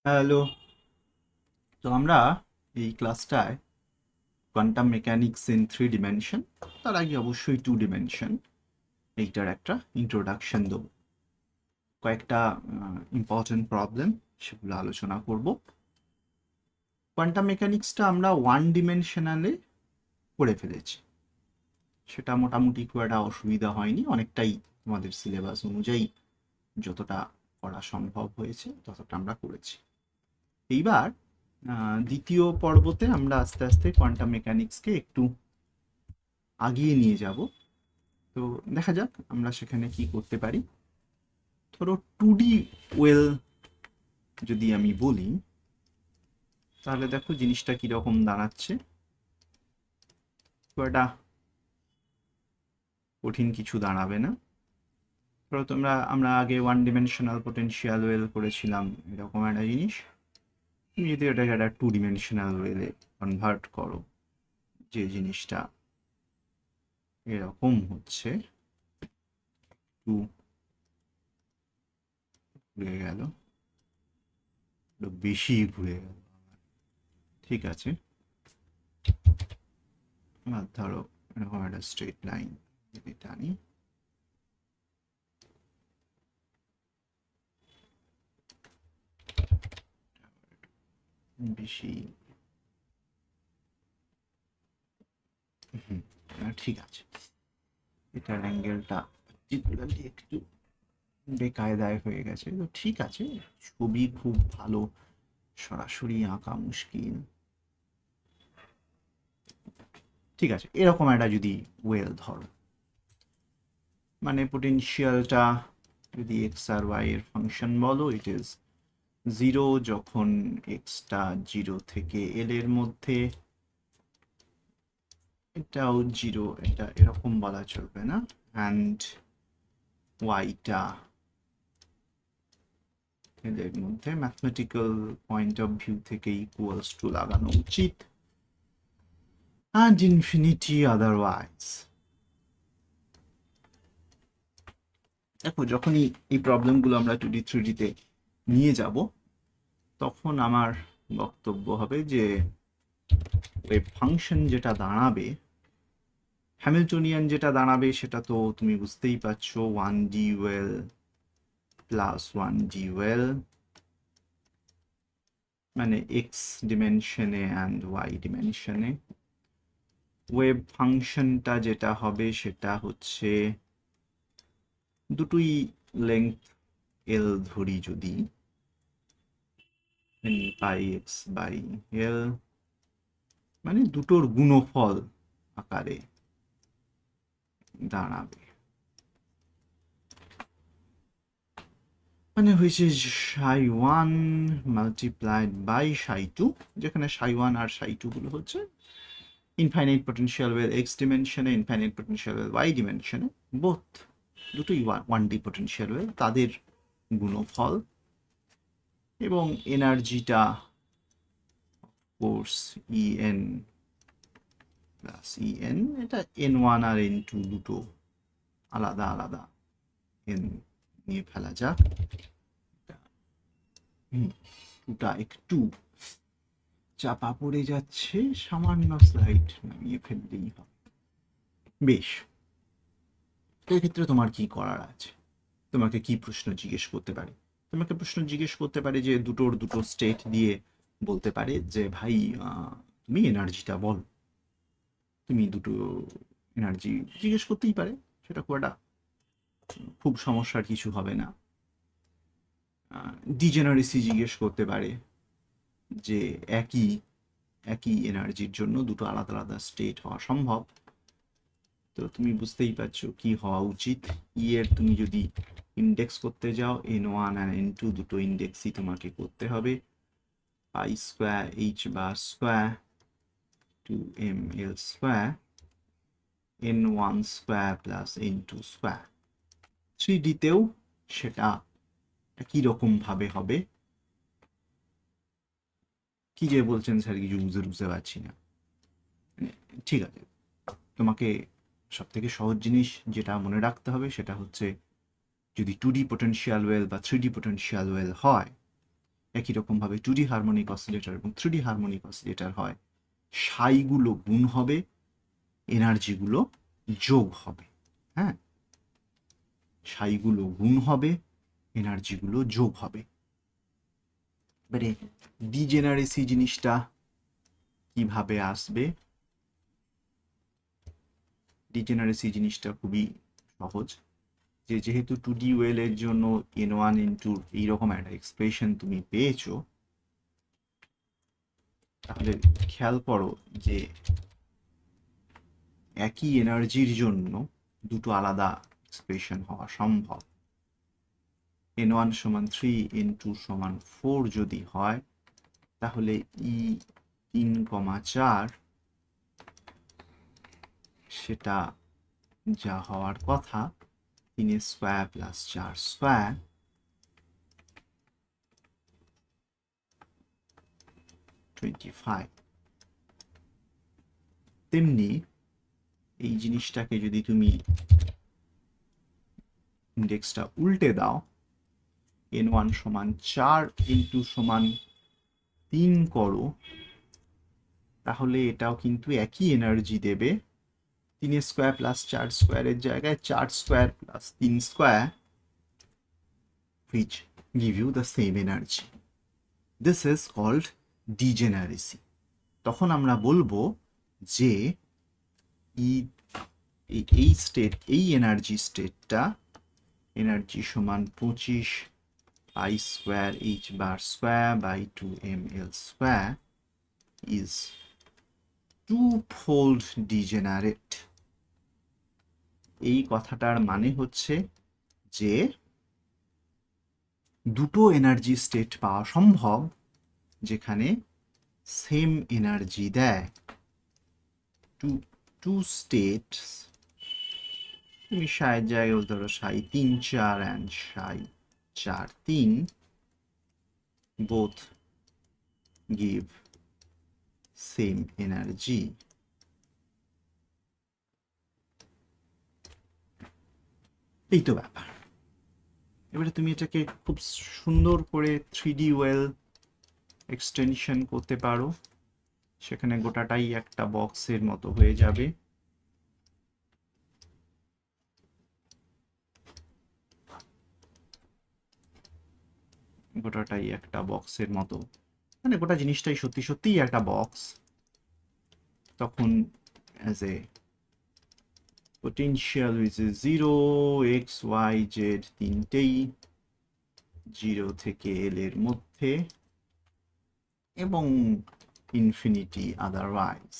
Hello. তো আমরা এই ক্লাসটায় কোয়ান্টাম মেকানিক্স ইন 3 ডিমেনশন, তার আগে অবশ্যই 2 ডিমেনশন, এইটার একটা ইন্ট্রোডাকশন দেব। কয়েকটা ইম্পর্টেন্ট প্রবলেম সেগুলো আলোচনা করব। কোয়ান্টাম মেকানিক্সটা আমরা 1 ডিমেনশনালে করে ফেলেছি, সেটা মোটামুটি খুব একটা অসুবিধা হয়নি, অনেকটাই তোমাদের সিলেবাস অনুযায়ী যতটা করা সম্ভব হয়েছে ততটা আমরা করেছি। এইবার দ্বিতীয় পর্বতে আমরা আস্তে আস্তে কোয়ান্টাম মেকানিক্সকে একটু আগিয়ে নিয়ে যাব। তো দেখা যাক আমরা সেখানে কি করতে পারি। ধরো 2D ওয়েল যদি আমি বলি, তাহলে দেখো জিনিসটা কিরকম দাঁড়াচ্ছে। তো এটা কঠিন কিছু দাঁড়াবে না। ধরো আমরা আগে 1 ডিমেনশনাল পোটেনশিয়াল ওয়েল করেছিলাম, এরকম একটা জিনিস। তুমি যদি এটাকে একটা 2 ডিমেনশনাল ওয়েলে কনভার্ট করো, যে জিনিসটা এরকম হচ্ছে, একটু ঘুরে গেল, একটু বেশি ঘুরে গেল, ঠিক আছে। আর ধরো এরকম একটা স্ট্রেট লাইন যদি টানি, বেশি, ঠিক আছে। এটার অ্যাঙ্গেলটা পার্টিকুলারলি একটু বেকায়দায় হয়ে গেছে, তো ঠিক আছে। ছবি খুব ভালো সরাসরি আঁকা মুশকিল, ঠিক আছে। এরকম একটা যদি ওয়েল ধরো, মানে পোটেনশিয়ালটা যদি এক্স আর ওয়াই এর ফাংশন বলো, ইট ইজ 0 যখন এক্সটা 0 থেকে এল এর মধ্যে, এটাও 0, এটা এরকম বলা চলবে না, অ্যান্ড ওয়াইটা এদের মধ্যে ম্যাথমেটিক্যাল পয়েন্ট অফ ভিউ থেকে ইকুয়ালস টু লাগানো উচিত, অ্যান্ড ইনফিনিটি আদারওয়াইজ। দেখো যখনই এই প্রবলেমগুলো আমরা 2D 3Dতে নিয়ে যাব, তখন আমার বক্তব্য হবে যে ওয়েভ ফাংশন যেটা দাঁড়াবে, হ্যামিল্টনিয়ান যেটা দাঁড়াবে, সেটা তো তুমি বুঝতেই পারছো, 1D well plus 1D well, মানে এক্স ডিমেনশনে অ্যান্ড ওয়াই ডিমেনশনে। ওয়েভ ফাংশনটা যেটা হবে সেটা হচ্ছে দুটোই লেংথ এল ধরি যদি, পাই এক্স বাই এল, মানে দুটোর গুণফল আকারে দাঁড়াবে। মানে হয়েছে psi one multiplied by psi two, যেখানে সাই ওয়ান আর সাই টু গুলো হচ্ছে ইনফাইনাইট পোটেনশিয়াল ওয়েল এক্স ডিমেনশনে, ইনফাইনাইট পোটেনশিয়াল ওয়েল ওয়াই ডিমেনশনে, বোথ দুটোই 1D পোটেনশিয়াল ওয়েল, তাদের গুণফল। এবং এনার্জিটা কোর্স ইএন প্লাস ইএন, এটা N1 আর N2 দুটো আলাদা আলাদা এন নিয়ে ফেলা যাক। টুটা একটু চাপা পড়ে যাচ্ছে, সামান্য স্লাইড নামিয়ে ফেললেই হবে। বেশ, এক্ষেত্রে তোমার কি করার আছে? তোমাকে কি প্রশ্ন জিজ্ঞেস করতে পারে? তোমাকে প্রশ্ন জিজ্ঞেস করতে পারে যে দুটোর দুটো স্টেট দিয়ে বলতে পারে যে ভাই, তুমি এনার্জিটা বল। তুমি দুটো এনার্জি জিজ্ঞেস করতেই পারে, সেটা খুব একটা খুব সমস্যার কিছু হবে না। ডিজেনারেসি জিজ্ঞেস করতে পারে, যে একই একই এনার্জির জন্য দুটো আলাদা আলাদা স্টেট হওয়া সম্ভব। তো তুমি বুঝতেই পারছো কি হওয়া উচিত। ই এর তুমি যদি ইন্ডেক্স করতে যাও, N1 আর N2 দুটো ইন্ডেক্সই তোমাকে করতে হবে। Pi square H bar square 2ml square N1 square plus N2 square. 3Dতেও সেটা একই রকম ভাবে হবে। কি যে বলছেন স্যার, কিছু বুঝতে পারছি না। ঠিক আছে, তোমাকে সব থেকে সহজ জিনিস যেটা মনে রাখতে হবে সেটা হচ্ছে, যদি 2D পোটেনশিয়াল ওয়েল বা 3D পোটেনশিয়াল ওয়েল হয়, একই রকমভাবে 2D হারমোনিক অসিলেটর এবং 3D হারমোনিক অসিলেটর হয়, সাইগুলো গুণ হবে, এনার্জিগুলো যোগ হবে। হ্যাঁ, সাইগুলো গুণ হবে, এনার্জিগুলো যোগ হবে। এবারে ডিজেনারেসি জিনিসটা কিভাবে আসবে? ডিজেনারেসি জিনিসটা খুবই সহজ, যেহেতু 2D ওয়েলের জন্য n1 ইন্টু এইরকম একটা এক্সপ্রেশন তুমি পেয়েছো, তাহলে খেয়াল করো যে একই এনার্জির জন্য দুটো আলাদা এক্সপ্রেশন হওয়া সম্ভব। n1 সমান 3, n2 সমান 4 যদি হয়, তাহলে E3,4 সেটা যা হওয়ার কথা 3 স্কোয়ার প্লাস 4 স্কোয়ার, 25। তেমনি এই জিনিসটাকে যদি তুমি ইন্ডেক্সটা উল্টে দাও, n1 সমান 4, n2 সমান 3 করো, তাহলে এটাও কিন্তু একই এনার্জি দেবে। 3 স্কোয়ার প্লাস 4 স্কোয়ারের জায়গায় 4 square plus 3 square, which give you the same energy. This is called degeneracy. তখন আমরা বলবো যে এই স্টেট, এই এনার্জি স্টেটটা, এনার্জি সমান 25 I square h bar square by 2ml square is two-fold degenerate. এই কথাটার মানে হচ্ছে যে দুটো এনার্জি স্টেট পাওয়া সম্ভব যেখানে সেম এনার্জি দেয়। টু স্টেটস, তুমি সাইয়ের জায়গায় ধরো সাই 3, 4 and Sai 4, 3, both give same energy. এই তো ব্যাপার। এবারে তুমি এটাকে খুব সুন্দর করে 3D ওয়েল এক্সটেনশন করতে পারো, সেখানে গোটাটাই একটা বক্সের মতো হয়ে যাবে। গোটাটাই একটা বক্সের মতো, মানে গোটা জিনিসটাই সত্যি সত্যিই একটা বক্স। তখন as a potential which is 0, x, y, z তিনটেই 0 থেকে l এর মধ্যে এবং ইনফিনিটি আদারওয়াইজ।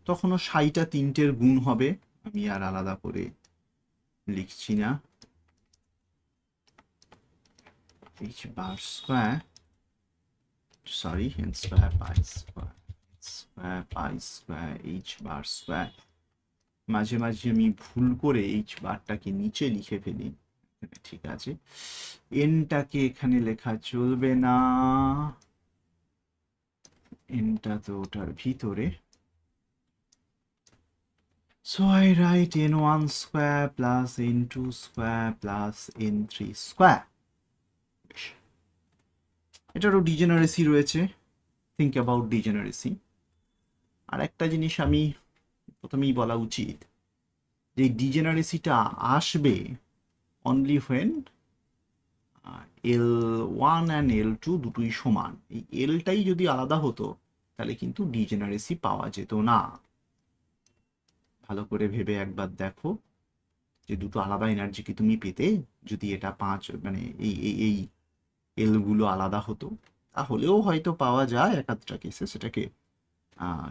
তখনও সাইটা তিনটের গুণ হবে, আমি আর আলাদা করে লিখছি না। h bar square, sorry, n square pi square, square pi square h bar square। মাঝে মাঝে আমি ভুল করে h বারটাকে নিচে লিখে ফেলি, ঠিক আছে, এনটাকে এখানে লেখা চলবে না, এনটা তো ওটার ভিতরে। So I write n1 square plus n2 square plus n3 square. এটারও ডিজেনারেসি রয়েছে, থিঙ্ক অ্যাবাউট ডিজেনারেসি। আর একটা জিনিস আমি প্রথমেই বলা উচিত, যে ডিজেনারেসিটা আসবে only when L1 and L2 দুটোই সমান। এই এলটাই যদি আলাদা হতো তাহলে কিন্তু ডিজেনারেসি পাওয়া যেত না। ভালো করে ভেবে একবার দেখো যে দুটো আলাদা এনার্জি কি তুমি পেতে, যদি এটা 5 মানে এই এলগুলো আলাদা হতো, তাহলেও হয়তো পাওয়া যায় এক আধটা কেসে, সেটাকে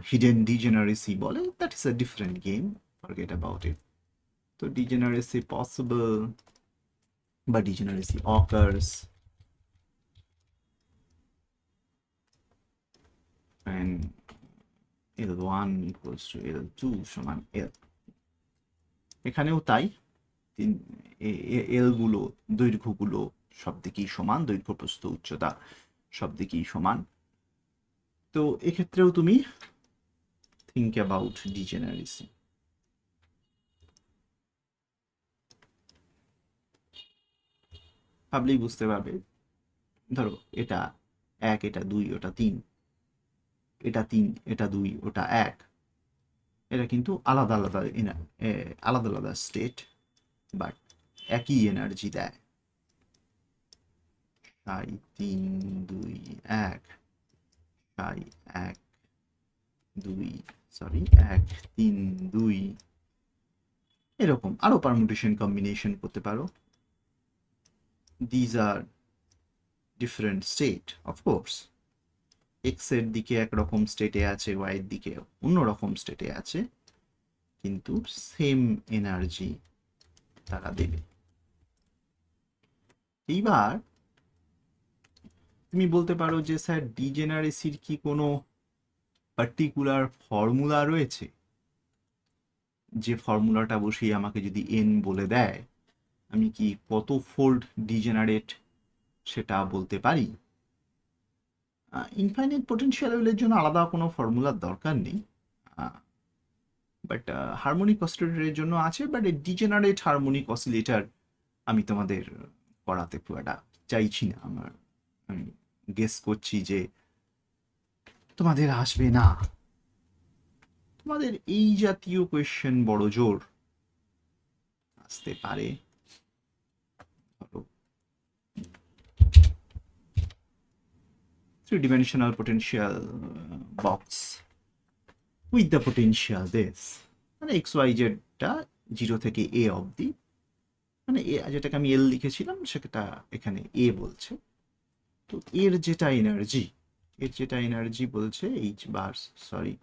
হিডেন ডিজেনারেসি বলে। That is a different game, forget about it. তো ডিজেনারেসি পসিবল বা ডিজেনারেসি occurs when L1 equals to L2 সমান L। এখানেও তাই, এলগুলো, দৈর্ঘ্যগুলো সব দিকেই সমান, দৈর্ঘ্য প্রস্থ উচ্চতা সব দিকেই সমান। তো এক্ষেত্রেও তুমি থিঙ্ক অ্যাবাউট ডিজেনারেসি। ভাবলেই বুঝতে পারবে। ধরো এটা 1, এটা 2, ওটা 3, এটা 3, এটা 2, ওটা 1। এটা কিন্তু আলাদা আলাদা আলাদা আলাদা স্টেট, বাট একই এনার্জি দেয়। 3, 2, 1, 1, 2, সরি 1, 3, 2, এরকম আরো পারমুটেশন কম্বিনেশন করতে পারো। These are different state, of course. X এর দিকে একরকম স্টেটে আছে, ওয়াই এর দিকে অন্যরকম স্টেটে আছে, কিন্তু সেম এনার্জি তারা দেবে। এইবার তুমি বলতে পারো যে স্যার ডিজেনারেসির কি কোনো পার্টিকুলার ফর্মুলা রয়েছে, যে ফর্মুলাটা বসিয়ে আমাকে যদি এন বলে দেয় আমি কি কত ফোল্ড ডিজেনারেট সেটা বলতে পারি? ইনফাইনাইট পোটেনশিয়াল লেভেলের জন্য আলাদা কোনো ফর্মুলার দরকার নেই, বাট হারমোনিক অসিলেটরের জন্য আছে। বাট ডিজেনারেট হারমোনিক অসিলেটর আমি তোমাদের করাতে খুব একটা চাইছি না। আমি গেস করছি যে তোমাদের আসবে না। তোমাদের এই জাতীয় কোয়েশ্চেন বড় জোর আসতে পারে। Three-dimensional potential box with the potential this, মানে এক্স ওয়াই জেডটা 0 থেকে এ অবধি, মানে যেটাকে আমি এল লিখেছিলাম সেটা এখানে এ বলছে। তো এর যেটা এনার্জি বলছে H bar, sorry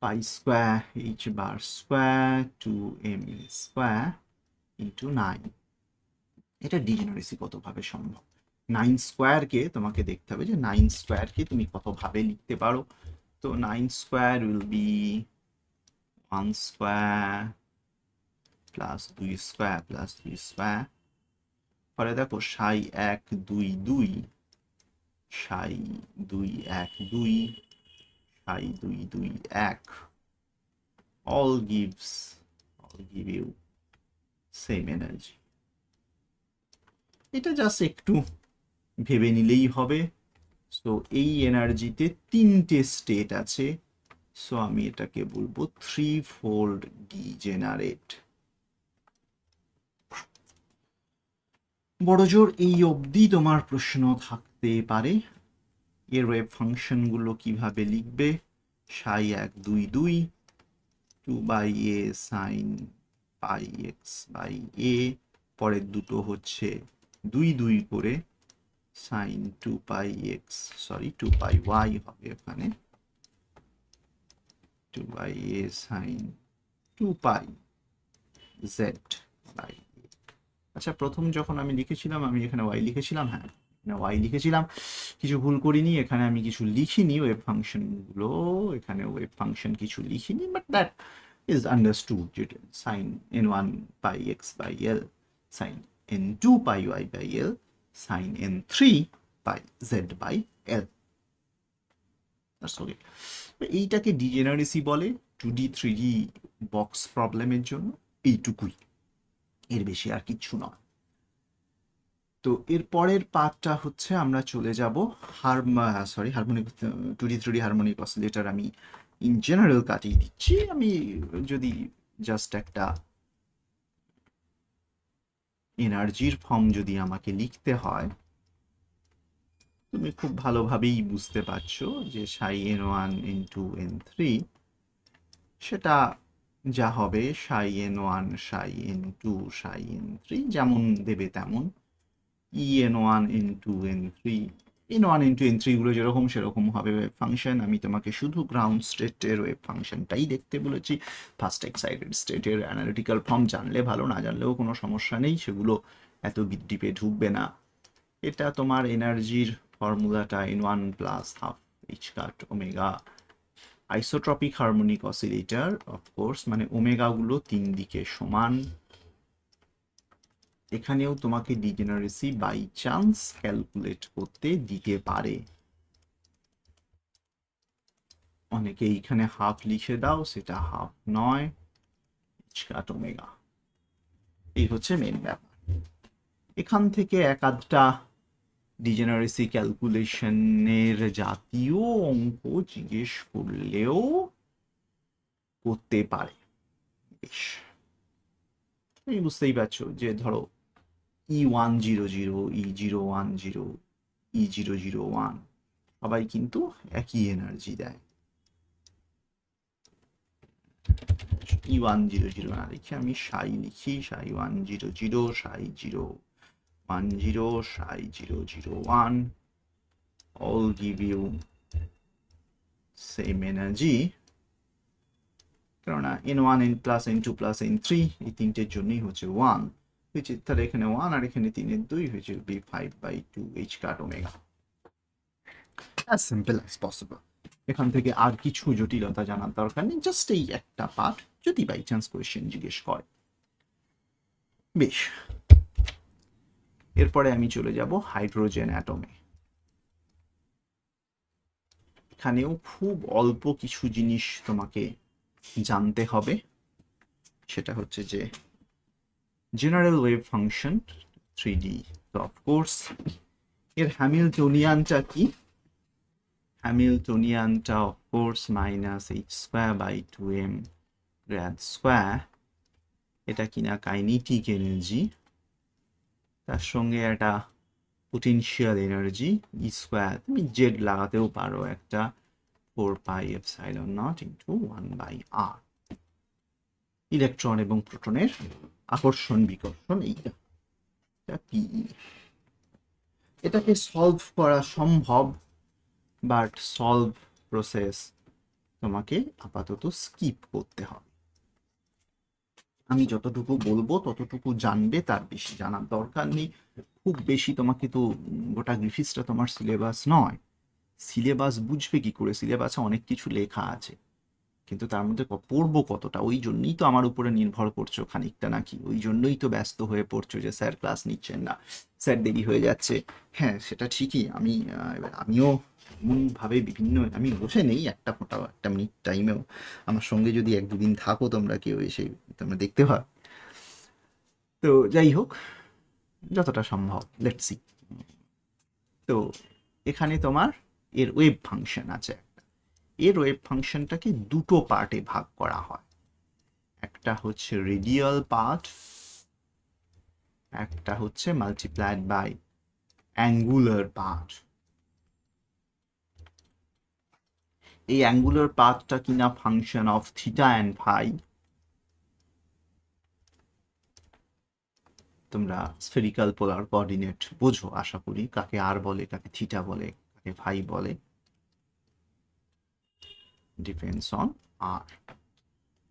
pi square H bar square two M square into 9। এটা ডিজেনারেসি কতভাবে সম্ভব? 9 স্কোয়ারকে তোমাকে দেখতে হবে যে 9 স্কোয়ারকে তুমি কতভাবে লিখতে পারো। তো 9 square will be 1 square plus 2 square plus 2 square. পরে দেখো সাই 1 2 2, সাই 2 1 2, সাই 2 2 1, all give you same energy। এটা জাস্ট একটু ভেবে নিলেই হবে। সো এই এনার্জিতে 3টে স্টেট আছে, সো আমি এটাকে বলবো 3-fold ডিজেনারেট। বড়জোর এই অবধি তোমার প্রশ্ন থাকতে পারে। এর ওয়েভ ফাংশনগুলো কিভাবে লিখবে? সাই 1 2 2, 2 by A sine pi x by A, পরের দুটো হচ্ছে 2 2 করে sine 2 pi X, sorry 2 pi Y হবে ওখানে, 2 by A sine 2 pi Z by. আচ্ছা, প্রথম যখন আমি লিখেছিলাম আমি এখানে ওয়াই লিখেছিলাম, হ্যাঁ এখানে ওয়াই লিখেছিলাম, কিছু ভুল করিনি। এখানে আমি কিছু লিখিনি ওয়েভ ফাংশনগুলো, এখানে ওয়েভ ফাংশন কিছু লিখিনি, বাট দ্যাট ইজ আন্ডারস্টুড যে sine n one pi x by L, sine n two pi y by L, sine n three pi Z by L. এইটাকে ডিজেনারেসি বলে 2D 3D বক্স প্রবলেমের জন্য, এইটুকুই, এর বেশি আর কিচ্ছু নয়। তো এর পরের পার্টটা হচ্ছে আমরা চলে যাব harmonic 2D 3D harmonic oscillator আমি ইন জেনারেল কাটিয়ে দিচ্ছি। আমি যদি জাস্ট একটা এনার্জির ফর্ম যদি আমাকে লিখতে হয়, তুমি খুব ভালোভাবেই বুঝতে পারছো যে psi n one into n three, সেটা যা হবে psi n one psi n two psi n three, যেমন দেবে তেমন। E n one into n three, n one into n থ্রিগুলো যেরকম সেরকম হবে ওয়েভ ফাংশন। আমি তোমাকে শুধু গ্রাউন্ড স্টেটের ওয়েভ ফাংশনটাই দেখতে বলেছি। ফার্স্ট এক্সাইটেড স্টেটের অ্যানালিটিক্যাল ফর্ম জানলে ভালো, না জানলেও কোনো সমস্যা নেই, সেগুলো এত ডিপে ঢুকবে না। এটা তোমার এনার্জির ফর্মুলাটা N one plus half H কাট omega, isotropic harmonic oscillator of course, মানে ওমেগাগুলো 3 দিকে সমান। এখানেও তোমাকে ডিজেনারেসি বাই চান্স ক্যালকুলেট করতে দিতে পারে, অনেকে এইখানে হাফ লিখে দাও, সেটা হাফ নয়, এইচ কাট ওমেগা। এই হচ্ছে মেন ব্যাপার। এখান থেকে এক আধটা ডিজেনারেসি ক্যালকুলেশনের জাতীয় অঙ্ক জিজ্ঞেস করলেও করতে পারে। বেশ, তুমি বুঝতেই পারছো যে ধরো E100, E010, E001 সবাই কিন্তু একই এনার্জি দেয়। E100 না লিখে আমি সাই লিখি, সাই 100, সাই 010, সাই 001 all give you same energy, কেননা n1 n plus n2 plus n3 এই তিনটের জন্যই হচ্ছে 1, which is তাহলে এখানে 1 আর এখানে 3 এর 2, which will be 5/2 h cut omega. as simple as possible। এখান থেকে আর কিছু জটিলতা জানার দরকার নেই, জাস্ট এই একটা পার্ট যদি বাই চান্স কোয়েশ্চেন জিজ্ঞেস করে। বেশ, এরপরে আমি চলে যাব হাইড্রোজেন অ্যাটমে। এখানেও খুব অল্প কিছু জিনিস তোমাকে জানতে হবে, সেটা হচ্ছে যে জেনারেল ওয়েভ ফাংশন 3D, তো অফকোর্স এর হ্যামিল্টনিয়ানটা কি? হ্যামিল্টনিয়ানটা অফকোর্স -h²/2m গ্র্যাড স্কোয়ার। এটা কিনা কাইনেটিক এনার্জি, তার সঙ্গে একটা পোটেনশিয়াল এনার্জি E², তুমি জেড লাগাতেও পারো, একটা 4πε0 ইন্টু 1/r। ইলেকট্রন এবং প্রোটনের আকর্ষণ বিকর্ষণ এইটা PE। এটাকে সলভ করা সম্ভব, বাট সলভ প্রসেস তোমাকে আপাতত স্কিপ করতে হবে। আমি যতটুকু বলবো ততটুকু জানবে, তার বেশি জানার দরকার নেই। খুব বেশি তোমাকে তো গোটা গ্রিফিসটা তোমার সিলেবাস নয়, সিলেবাস বুঝবে কি করে? সিলেবাসে অনেক কিছু লেখা আছে, কিন্তু তার মধ্যে পড়বো কতটা, ওই জন্যই তো আমার উপরে নির্ভর করছো খানিকটা নাকি, ওই জন্যই তো ব্যস্ত হয়ে পড়ছো যে স্যার ক্লাস নিচ্ছেন না, স্যার দেরি হয়ে যাচ্ছে। হ্যাঁ সেটা ঠিকই, আমিও এমনভাবে আমি বসে নেই একটা ফোঁটা একটা মিনিট টাইমেও। আমার সঙ্গে যদি 1-2 দিন থাকো তোমরা, কেউ এসে তোমরা দেখতে পাও। তো যাই হোক, যতটা সম্ভব লেটস সি। তো এখানে তোমার এর ওয়েভ ফাংশন আছে, এর ওয়েভ ফাংশনটাকে দুটো পার্টে ভাগ করা হয়, একটা হচ্ছে রেডিয়াল পার্ট, একটা হচ্ছে মাল্টিপ্লাইড বাই অ্যাঙ্গুলার পার্ট। এই অ্যাঙ্গুলার পার্টটা কিনা function of theta and phi. তোমরা স্ফেরিক্যাল পোলার কোঅর্ডিনেট বোঝো আশা করি, কাকে আর বলে, কাকে থিটা বলে, কাকে ফাই বলে, depends on r.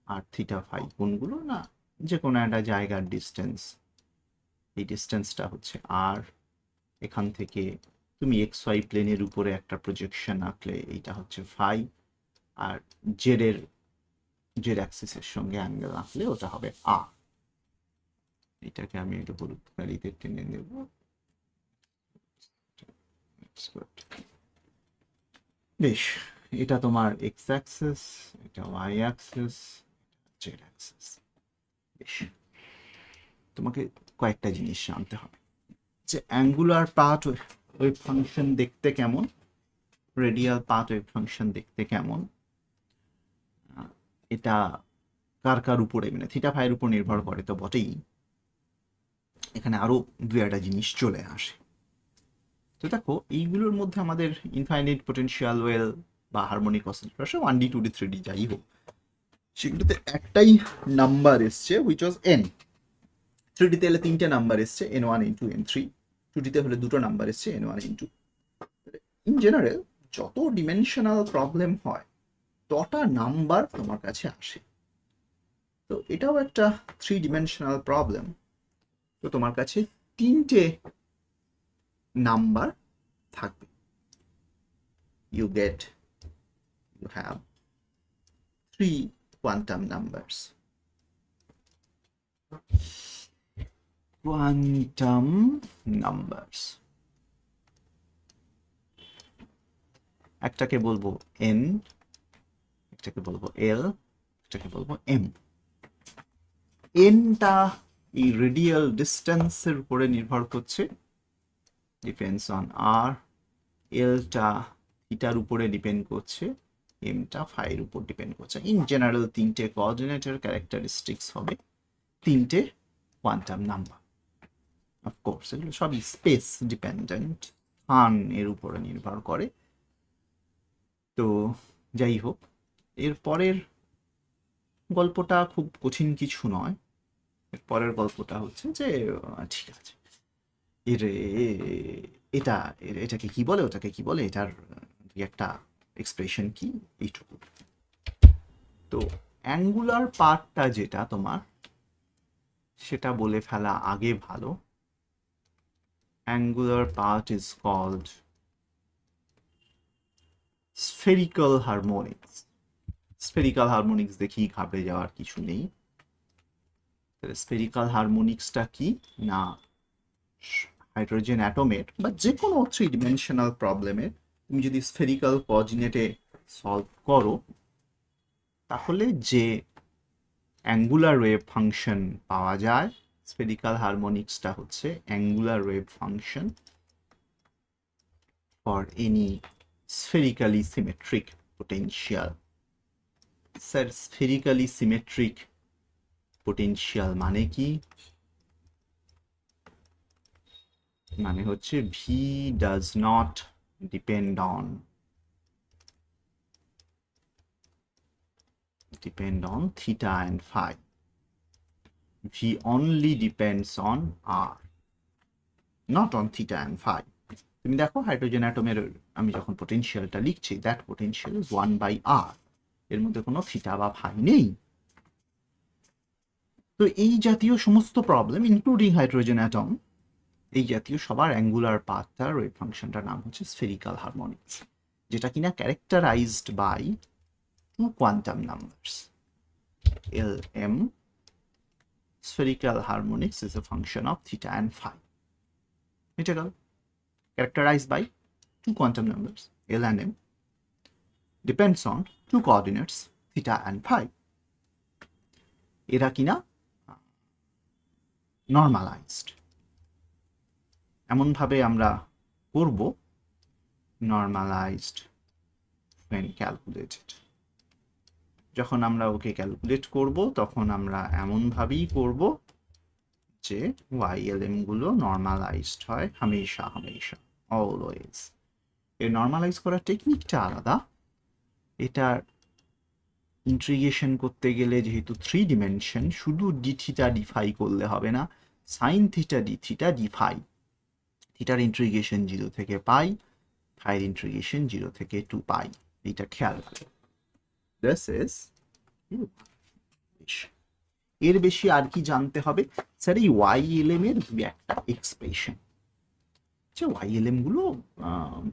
R theta phi কোনগুলো না, যে কোনো একটা জায়গার ডিস্টেন্স, এই ডিস্টেন্সটা হচ্ছে আর। এখান থেকে তুমি XY প্লেনের উপরে একটা প্রজেকশন আঁকলে এইটা হচ্ছে ফাই, আর জেড অ্যাক্সিসের সঙ্গে অ্যাঙ্গেল আঁকলে ওটা হবে আর। এটাকে আমি একটু হলুদ কালিতে টেনে দেব। বেশ, এটা তোমার এক্স অ্যাক্সিস, এটা ওয়াই অ্যাক্সিস, জেড অ্যাক্সিস। বেশ, তোমাকে কয়েকটা জিনিস জানতে হবে, যে অ্যাঙ্গুলার পার্ট ওয়েভ ফাংশন দেখতে কেমন, রেডিয়াল পার্ট ওয়েভ ফাংশন দেখতে কেমন, এটা কার কার উপরে, মানে থিটা ফাইয়ের উপর নির্ভর করে তো বটেই, এখানে আরো দু একটা জিনিস চলে আসে। তো দেখো এইগুলোর মধ্যে আমাদের ইনফাইনাইট পোটেনশিয়াল ওয়েল বা harmonic oscillator 1D 2D 3D যাই হোক, সেগুলোতে একটাই নাম্বার এসছে হুইচ ওয়াজ n। 3D তে এলে তিনটে নাম্বার এসছে n1 n2 n3, 2D তে হলে দুটো নাম্বার এসছে n1 n2। ইন জেনারেল যত ডিমেনশনাল প্রবলেম হয় তটা নাম্বার তোমার কাছে আসে, তো এটাও একটা 3 dimensional প্রবলেম। তো তোমার কাছে তিনটে নাম্বার থাকবে, you have 3 quantum numbers। quantum numbers একটাকে বলবো n, একটাকে বলবো l, একটাকে বলবো m। nটা এই রেডিয়াল ডিস্টেন্সের উপরে নির্ভর করছে, ডিপেন্ডস অন আর। এলটা থিটার উপরে ডিপেন্ড করছে, এমটা ফাইয়ের উপর ডিপেন্ড করছে। ইন জেনারেল তিনটে কোঅর্ডিনেটের ক্যারেক্টারিস্টিক্স হবে, তিনটে কোয়ান্টাম নাম্বার। অফকোর্স এগুলো সবই স্পেস ডিপেন্ডেন্ট, স্থান এর উপরে নির্ভর করে। তো যাই হোক, এর পরের গল্পটা খুব কঠিন কিছু নয়। এর পরের গল্পটা হচ্ছে যে ঠিক আছে, এর এটা এটাকে কি বলে, ওটাকে কি বলে, এটার একটা এক্সপ্রেশন কি, এইটুকু। তো অ্যাঙ্গুলার পার্টটা যেটা তোমার, সেটা বলে ফেলা আগে ভালো। Angular part is called spherical harmonics. Spherical harmonics দেখি ঘাবড়ে যাওয়ার কিছু নেই। স্ফেরিক্যাল হারমোনিক্সটা কি না, হাইড্রোজেন অ্যাটমের বা যে কোনো থ্রি ডিমেনশনাল প্রবলেমের তুমি যদি স্ফেরিক্যাল কোঅর্ডিনেটে সলভ করো, তাহলে যে অ্যাঙ্গুলার ওয়েভ ফাংশন পাওয়া যায়, স্ফেরিক্যাল হারমোনিক্সটা হচ্ছে angular wave function for any spherically symmetric potential. Sir spherically symmetric potential মানে কি? মানে হচ্ছে v does not depend on theta and phi. V only depends on r, not on theta and phi. তুমি দেখো hydrogen অ্যাটমের আমি যখন পোটেনশিয়ালটা লিখছি, that potential is 1/r, এর মধ্যে কোনো থিটা বা ফাই নেই। তো এই জাতীয় সমস্ত প্রবলেম ইনক্লুডিং হাইড্রোজেন অ্যাটম, এই জাতীয় সবার অ্যাঙ্গুলার পার্টটার ওয়েভ ফাংশনটার নাম হচ্ছে স্ফেরিক্যাল হারমোনিক্স, যেটা কিনা characterised by two quantum numbers Lm. Spherical harmonics is a function of theta and phi. এটা গেল, characterized by two quantum numbers L and M, depends on two coordinates theta and phi. এরা কিনা normalised, এমন ভাবে আমরা করব normalised when calculated। যখন আমরা ওকে ক্যালকুলেট করব তখন আমরা এমন ভাবেই করব যে YLM গুলো নর্মালাইজড হয় হামেশা হামেশা, অলওয়েজ। এর নর্মালাইজ করার টেকনিকটা আলাদা। এটার ইন্টিগ্রেশন করতে গেলে যেহেতু থ্রি ডিমেনশন, শুধু ডি থিটা ডি ফাই করলে হবে না, সাইন থিটা ডি ফাই। থিটার ইন্টিগ্রেশন 0 থেকে পাই, ফাইয়ের ইন্টিগ্রেশন 0 থেকে 2 পাই। এটা খেয়াল রাখো। দিস ইজ, এর বেশি আর কি জানতে হবে? স্যার এই YLM এর দু একটা এক্সপ্রেশন, যে YLM গুলো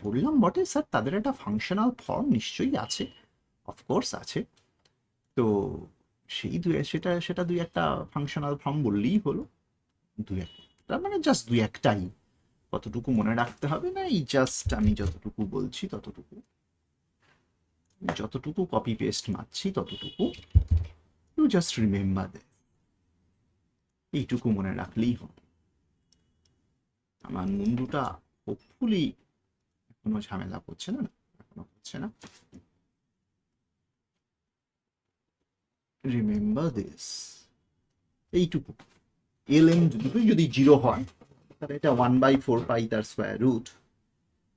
বললাম বটে স্যার, তাদের একটা ফাংশনাল ফর্ম নিশ্চয়ই আছে, অফকোর্স আছে। তো সেই সেটা দুই একটা ফাংশনাল ফর্ম বললেই হলো, দুই একটা মানে জাস্ট দুই একটাই, কতটুকু মনে রাখতে হবে না, এই জাস্ট আমি যতটুকু বলছি যতটুকু কপি পেস্ট মারছি ততটুকু, ইউ জাস্ট রিমেম্বার দ্যাট, এইটুকু মনে রাখলেই হবে। আমার মুন্ডুটা হোপফুলি কোনো ঝামেলা করছে না, এখনো করছে না। রিমেম্বার দিস, এইটুকু। Lm দুটোই যদি 0 হয় তাহলে এটা 1/4 পাই তার স্কোয়ার রুট।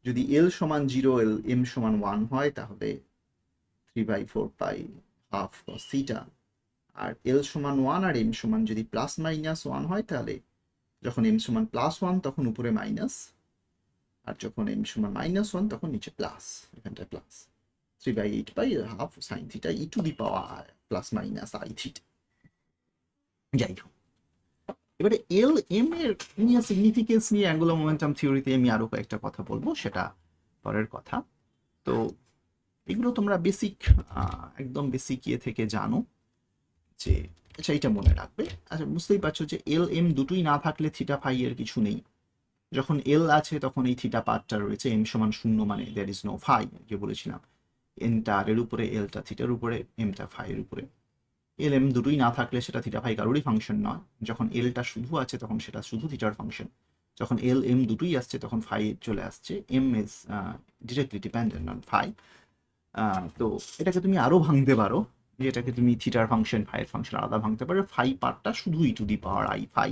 যদি L সমান 0, M সমান 1 হয় তাহলে 3/4 পাই হাফ cos থিটা। আর L সমান 1 আর M সমান যদি প্লাস মাইনাস 1 হয়, তাহলে যখন M সমান +1 তখন উপরে মাইনাস, আর যখন M সমান -1 তখন নিচে প্লাস, এখানটায় plus 3/8 pi half sine theta E to the power plus minus I theta. যাই হোক, এবারে Lm এর নিয়ে সিগনিফিকেন্স নিয়ে অ্যাঙ্গুলার মোমেন্টাম থিওরিতে আমি আরো কয়েকটা কথা বলবো, সেটা পরের কথা। তো এগুলো তোমরা বেসিক, একদম বেসিক ইয়ে থেকে জানো যে, আচ্ছা এটা মনে রাখবে। আচ্ছা বুঝতেই পারছো যে Lm দুটোই না থাকলে থিটা ফাই এর কিছু নেই। যখন L আছে তখন এই থিটা পার্টটা রয়েছে, M সমান 0 মানে দেয়ার ইজ নো ফাই, যে বলেছিলাম এনটা আর এর উপরে, এলটা থিটার উপরে, এমটা ফাই এর উপরে। এল এম দুটোই না থাকলে সেটা থিটা ফাই কারোরই ফাংশন নয়। যখন এলটা শুধু আছে তখন সেটা শুধু থিটার ফাংশন। যখন এল এম দুটোই আসছে তখন ফাই চলে আসছে। M is directly dependent on phi. তো এটাকে তুমি আরও ভাঙতে পারো, যে এটাকে তুমি থিটার ফাংশন ফাইয়ের ফাংশন আলাদা ভাঙতে পারো। ফাই পার্টটা শুধু e to the power i phi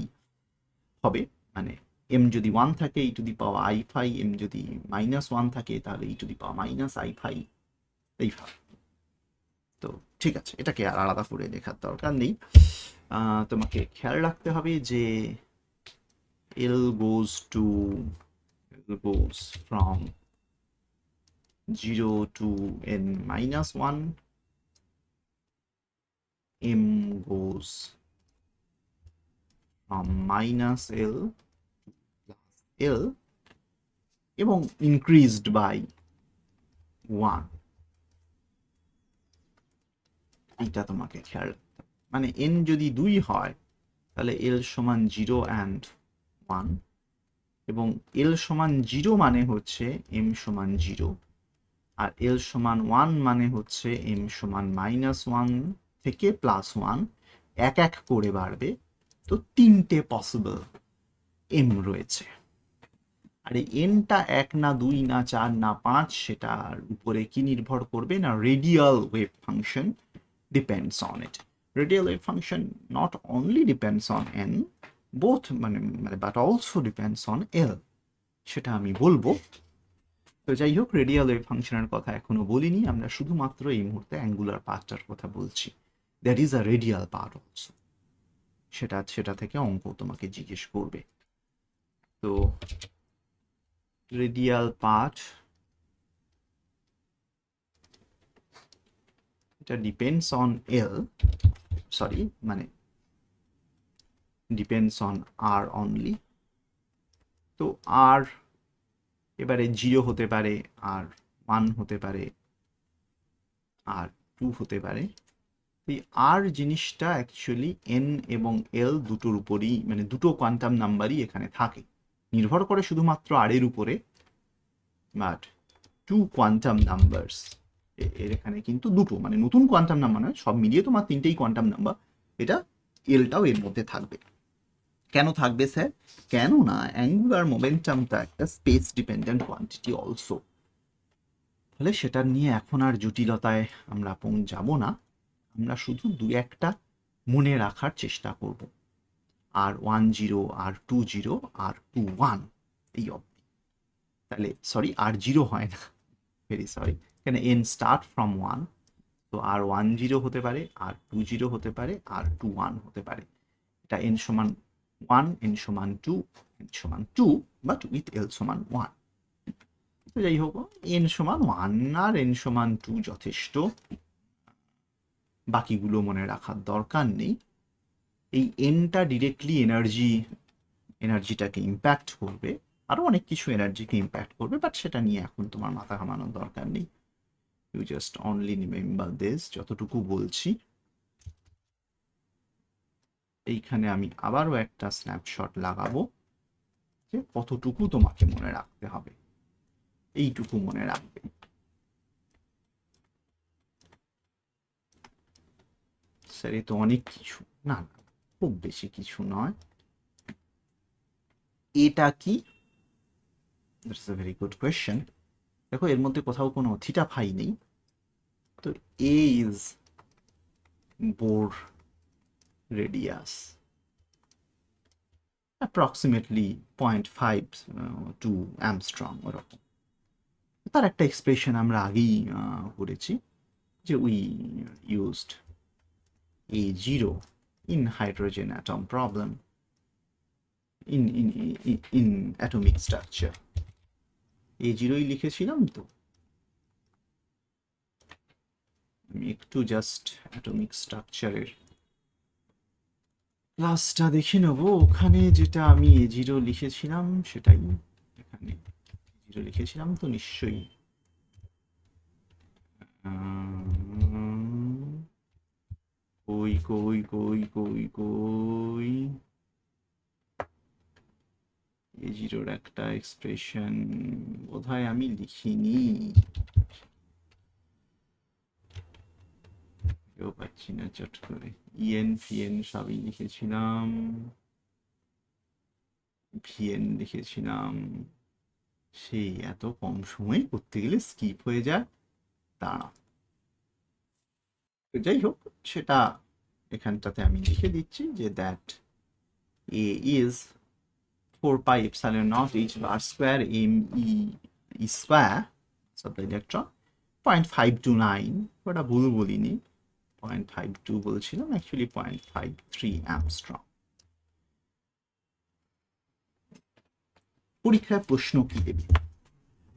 হবে, মানে এম যদি 1 থাকে e to the power i phi, m যদি -1 থাকে তাহলে e to the power minus i phi, এইভাবে। তো ঠিক আছে, এটাকে আর আলাদা করে লেখার দরকার নেই। তোমাকে খেয়াল রাখতে হবে যে L goes from 0 to n minus 1, m goes from minus L plus L এবং increased by 1, এইটা তোমাকে খেয়াল রাখতে হবে। মানে n যদি 2 হয় তাহলে L সমান 0 and 1, এবং L সমান 0 মানে হচ্ছে m সমান 0, আর L সমান 1 মানে হচ্ছে m সমান -1 থেকে +1, এক এক করে বাড়বে। তো 3টে পসিবল m রয়েছে। আর এই nটা 1 না 2 না 4 না 5 সেটার উপরে কি নির্ভর করবে না, radial wave function depends on it. Radial wave function not only depends on n, both মানে but also depends on l, সেটা আমি বলবো। তো যাই হোক, রেডিয়াল ওয়েভ ফাংশনের কথা এখনো বলিনি, আমরা শুধুমাত্র এই মুহূর্তে অ্যাঙ্গুলার পার্টটার কথা বলছি। That is a radial part also, সেটা থেকে অঙ্ক তোমাকে জিজ্ঞেস করবে। তো রেডিয়াল পার্ট, এটা ডিপেন্ডস অন এল, সরি মানে ডিপেন্ডস অন আর অনলি। তো আর এবারে 0 হতে পারে, আর 1 হতে পারে, আর 2 হতে পারে। এই আর জিনিসটা অ্যাকচুয়ালি এন এবং এল দুটোর উপরই, মানে দুটো কোয়ান্টাম নাম্বারই এখানে থাকে, নির্ভর করে শুধুমাত্র আর এর উপরে, বাট 2 কোয়ান্টাম নাম্বারস এর এখানে কিন্তু দুটো, মানে নতুন কোয়ান্টাম নাম্বার নয়, সব মিলিয়ে তোমার 3টেই কোয়ান্টাম নাম্বার। এটা এলটাও এর মধ্যে থাকবে। কেন থাকবে স্যার? কেন না অ্যাঙ্গুলার মোমেন্টামটা একটা স্পেস ডিপেন্ডেন্ট কোয়ান্টিটি অলসো। তাহলে সেটা নিয়ে এখন আর জটিলতায় আমরা যাব না, আমরা শুধু 2-1টা মনে রাখার চেষ্টা করব। R10, R20, R21 এই অবধি। তাহলে সরি, R0 হয় না, ভেরি সরি, এখানে n স্টার্ট ফ্রম 1, তো R10 হতে পারে, R20 হতে পারে, R21 হতে পারে। এটা n সমান 1, n সমান 2, n সমান 2, বাট উইথ l সমান 1। তো যাই হোক, n সমান 1 আর n সমান 2 যথেষ্ট, বাকিগুলো মনে রাখার দরকার নেই। এই এনটা ডিরেক্টলি এনার্জিটাকে ইম্প্যাক্ট করবে, আরও অনেক কিছু এনার্জিকে ইম্প্যাক্ট করবে, বাট সেটা নিয়ে এখন তোমার মাথা ঘামানোর দরকার নেই। You just only remember this, যতটুকু বলছি। এইখানে আমি আবারও একটা স্ন্যাপশট লাগাবো যে কতটুকু তোমাকে মনে রাখতে হবে, এইটুকু মনে রাখবে। স্যার এ তো অনেক কিছু, না না খুব বেশি কিছু নয়। এটা কি? That's a very good question. দেখো এর মধ্যে কোথাও কোনো থিটা ফাই নেই, তো a is Bohr radius approximately 0.5 to angstrom, ওরকম। তার একটা এক্সপ্রেশন আমরা আগেই করেছি, যে we used A0 in hydrogen atom problem in atomic structure। A0ই লিখেছিলাম। তো আমি একটু জাস্ট অ্যাটমিক স্ট্রাকচারের ক্লাসটা দেখে নেবো, ওখানে যেটা আমি A0 লিখেছিলাম সেটাই এখানে A0 লিখেছিলাম, তো নিশ্চয়ই কই কই কই কই কই A0-র একটা এক্সপ্রেশন বোধহয় আমি লিখিনি। কেউ পাচ্ছি না চট করে। ইএন ফিএন সবই লিখেছিলাম, ভিএন লিখেছিলাম, সেই এত কম সময় করতে গেলে স্কিপ হয়ে যায়। দাঁড়া, তো যাই হোক, সেটা এখানটাতে আমি লিখে দিচ্ছি যে that a is 4 pi epsilon naught h bar square m e square of the electron 0.529, ওটা ভুল বলিনি, 0.52 বলছিলাম, অ্যাকচুয়ালি 0.53 অ্যামস্ট্রং। পরীক্ষায় প্রশ্ন কি দেবে?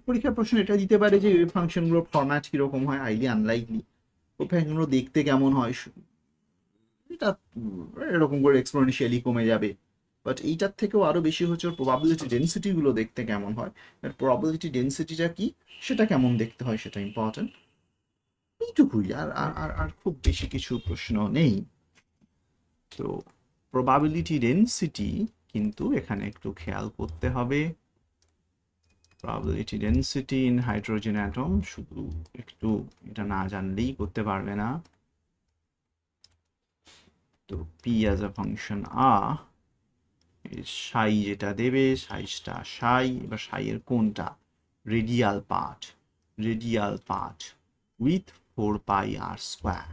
পরীক্ষার প্রশ্ন এটা দিতে পারে যে ওয়েভ ফাংশনগুলোর ফরম্যাট কিরকম হয়, হাইলি আনলাইকলি, ওয়েভ ফাংশনগুলো দেখতে কেমন হয়, এটা এরকম করে এক্সপোনেনশিয়ালি কমে যাবে, বাট এইটার থেকেও আরো বেশি হচ্ছে ওর প্রবাবিলিটি ডেন্সিটি গুলো দেখতে কেমন হয়, এর প্রবাবিলিটি ডেন্সিটিটা কি সেটা কেমন দেখতে হয় সেটা ইম্পর্টেন্ট। এইটুকুই, আর আর আর আর খুব বেশি কিছু প্রশ্ন নেই। তো প্রবাবিলিটি ডেন্সিটি কিন্তু এখানে একটু খেয়াল করতে হবে। Probability density in hydrogen atom শুধু একটু এটা না জানলেই করতে পারবে না। তো পি অ্যাজ আ ফাংশন সাই যেটা দেবে, সাইজটা সাই, এবার সাইয়ের কোনটা, radial part with 4 pi r square,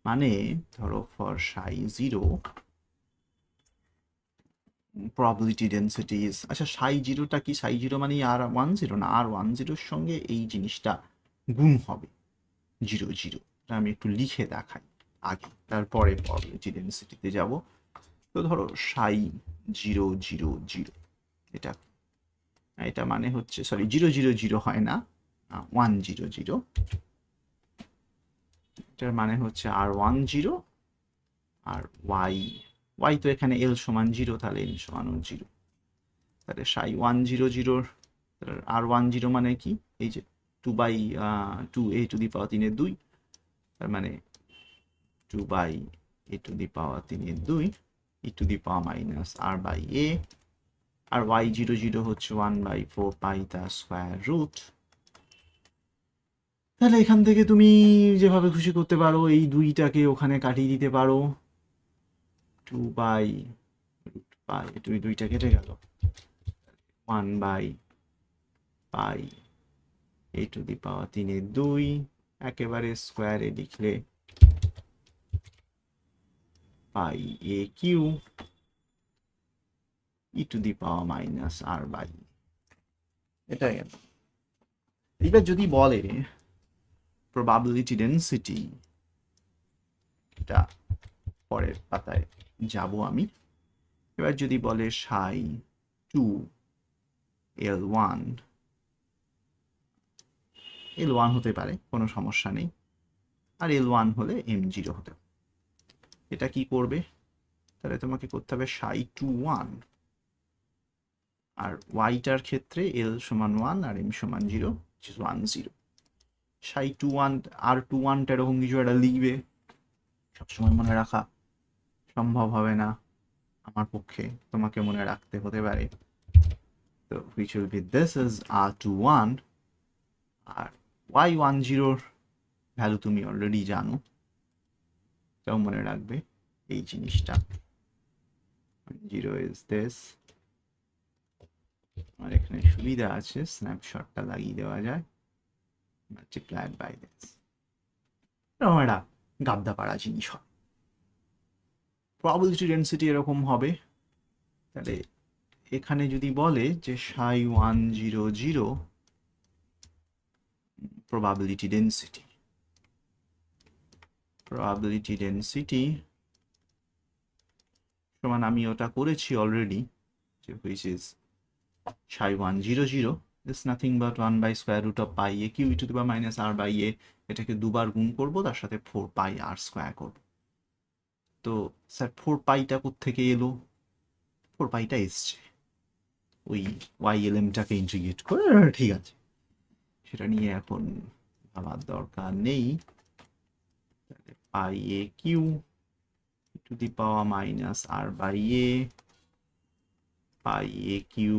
মানে ধরো ফর সাই 0 probability densities, আচ্ছা সাই জিরোটা কি, সাই জিরো মানে R10 না, R10 সঙ্গে এই জিনিসটা গুণ হবে 0 0, এটা আমি একটু লিখে দেখাই আগে, তারপরে probability density-তে যাব। তো ধরো সাই 0 0 0, এটা এটা মানে হচ্ছে, সরি 0 0 0 হয় না, 1 0 0, এটার মানে হচ্ছে R10 আর y তো এখানে l সমান 0, তাহলে n সমান 0, তাহলে সাই 1 0 0 R10 মানে কি, এই যে 2 a টু দি পাওয়ার 3 তার মানে 2 a to the power 3 e to the power minus r by a, আর y 0 0 হচ্ছে 1/4 পাই তার স্কোয়ার রুট। তাহলে এখান থেকে তুমি যেভাবে খুশি করতে পারো, এই দুইটাকে ওখানে কাটিয়ে দিতে পারো, 2/পাই, দুইটা কেটে গেল, 1/পাই a টু দি পাওয়ার 3 একেবারে স্কোয়ারে লিখলে pi a cube e to the power minus r by, এটা গেল। এবার যদি বলে প্রবাবিলিটি ডেন্সিটি, এটা পরের পাতায় যাব আমি। এবার যদি বলে সাই 2 L1 হতে পারে, কোনো সমস্যা নেই, আর L1 হলে M0 হতে পারে, এটা কি করবে, তাহলে তোমাকে করতে হবে সাই 2 1, আর ওয়াইটার ক্ষেত্রে L সমান 1 আর M সমান 0, 1 0, সাই 2 1 আর 2 1টা এরকম কিছু একটা লিখবে, সবসময় মনে রাখা সম্ভব হবে না আমার পক্ষে, তোমাকে মনে রাখতে হতে পারে। তো which will be this is R21, আর Y10 ভ্যালু তুমি অলরেডি জানো, তাও মনে রাখবে এই জিনিসটা, 0 is this, আর এখানে সুবিধা আছে স্ন্যাপশটটা লাগিয়ে দেওয়া যায়, multiplied by this, এরকম একটা গাবদা পাড়া জিনিস হয়। প্রবাবিলিটি ডেন্সিটি এরকম হবে, তাহলে এখানে যদি বলে যে সাই 1 0 0 probability density সমান, আমি ওটা করেছি অলরেডি, যে which is psi 1 0 0 is nothing but 1/square root of pi a q e to the power minus r by a, এটাকে দুবার গুণ করব, তার সাথে 4 পাই আর স্কোয়ার করব। তো স্যার 4 পাইটা কোত্থেকে এলো, 4 পাইটা এসছে ওই YLM-টাকে ইন্টিগ্রেট করে, ঠিক আছে, সেটা নিয়ে এখন ভাবার দরকার নেই। Pi a cube to the power minus r by a, pi a cube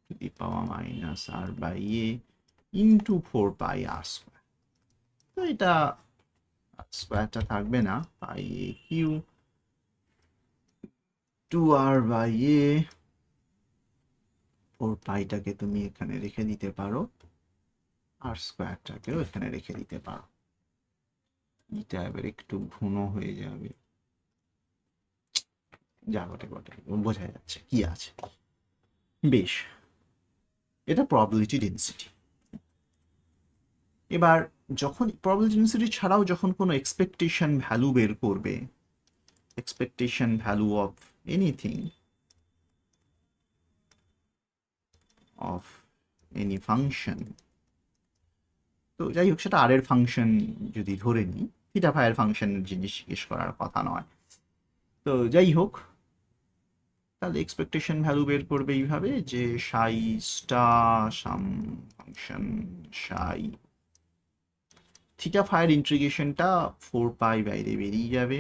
to the power minus r by a into 4 pi r square. তো এটা স্কোয়ারটা থাকবে না, পাই এ কিউ 2r বাই এ। 4 পাইটাকে তুমি এখানে রেখে দিতে পারো, আর স্কোয়ারটাকেও এখানে রেখে দিতে পারো। এটা এবার একটু ঘন হয়ে যাবে, যা বটে বটে, বোঝা যাচ্ছে কি আছে। বেশ, এটা প্রবাবিলিটি ডেন্সিটি। এবার যখন প্রবাবিলিটি ডেন্সিটি ছাড়াও যখন কোনো এক্সপেকটেশন ভ্যালু বের করবে, expectation value of anything, of any function, তো যাই হোক সেটা আর এর ফাংশন যদি ধরে নিই, থিটা ফাইয়ের ফাংশনের জিনিস জিজ্ঞেস করার কথা নয়। তো যাই হোক, তাহলে এক্সপেকটেশন ভ্যালু বের করবে এইভাবে যে সাই স্টার সাম ফাংশন সাই, থিটা ফাইয়ের ইন্টিগ্রেশনটা 4 পাই বাইরে বেরিয়ে যাবে,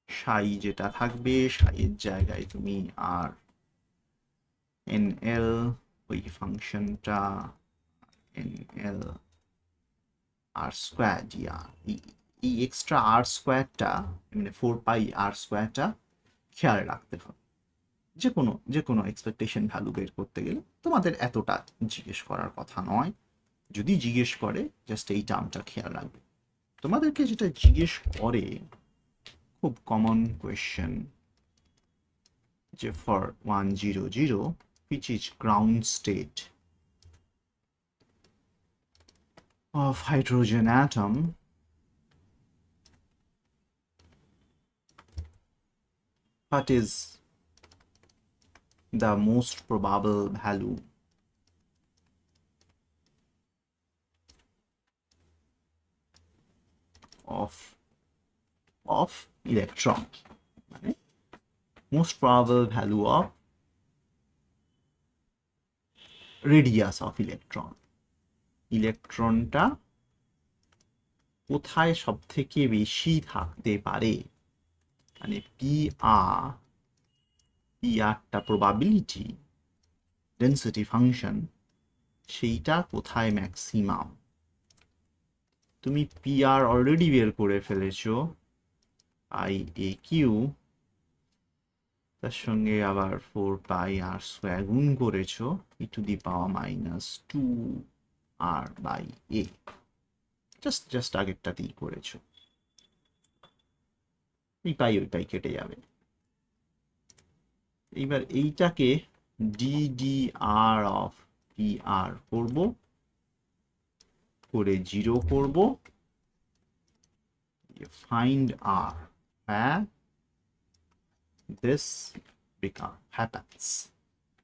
সাই যেটা থাকবে সাইয়ের জায়গায় তুমি আর এন এল, ওই ফাংশনটা এন এল আর স্কোয়ার ডিআর, এই এক্সট্রা আর স্কোয়ারটা মানে 4 পাই আর স্কোয়ারটা খেয়াল রাখতে হবে। যে কোনো এক্সপেকটেশন ভ্যালু বের করতে গেলে তোমাদের এতটা জিজ্ঞেস করার কথা নয়, যদি জিজ্ঞেস করে জাস্ট এই টার্মটা খেয়াল রাখবে। তোমাদেরকে যেটা জিজ্ঞেস করে খুব কমন কোয়েশ্চেন, যে for 100 which is ground state of hydrogen atom, what is the most probable value of electron, মানে most probable value of radius of electron, ইলেকট্রনটা কোথায় সব থেকে বেশি থাকতে পারে, মানে পিআরটা প্রবাবিলিটি ডেন্সিটি ফাংশন, সেইটা কোথায় ম্যাক্সিমাম। তুমি পিআর অলরেডি বের করে ফেলেছো, আই এ কিউ, তার সঙ্গে আবার 4 পাই আর স্কোয়ার গুণ করেছো e to the power minus 2 r by a, just আগেরটাতেই করেছো। এই পাই ওই পাই কেটে যাবে। এইবার এইটাকে ডিডিআর অফ পিআর করব, করে 0 করব, ফাইন্ড আর হ্যাঁ this happens।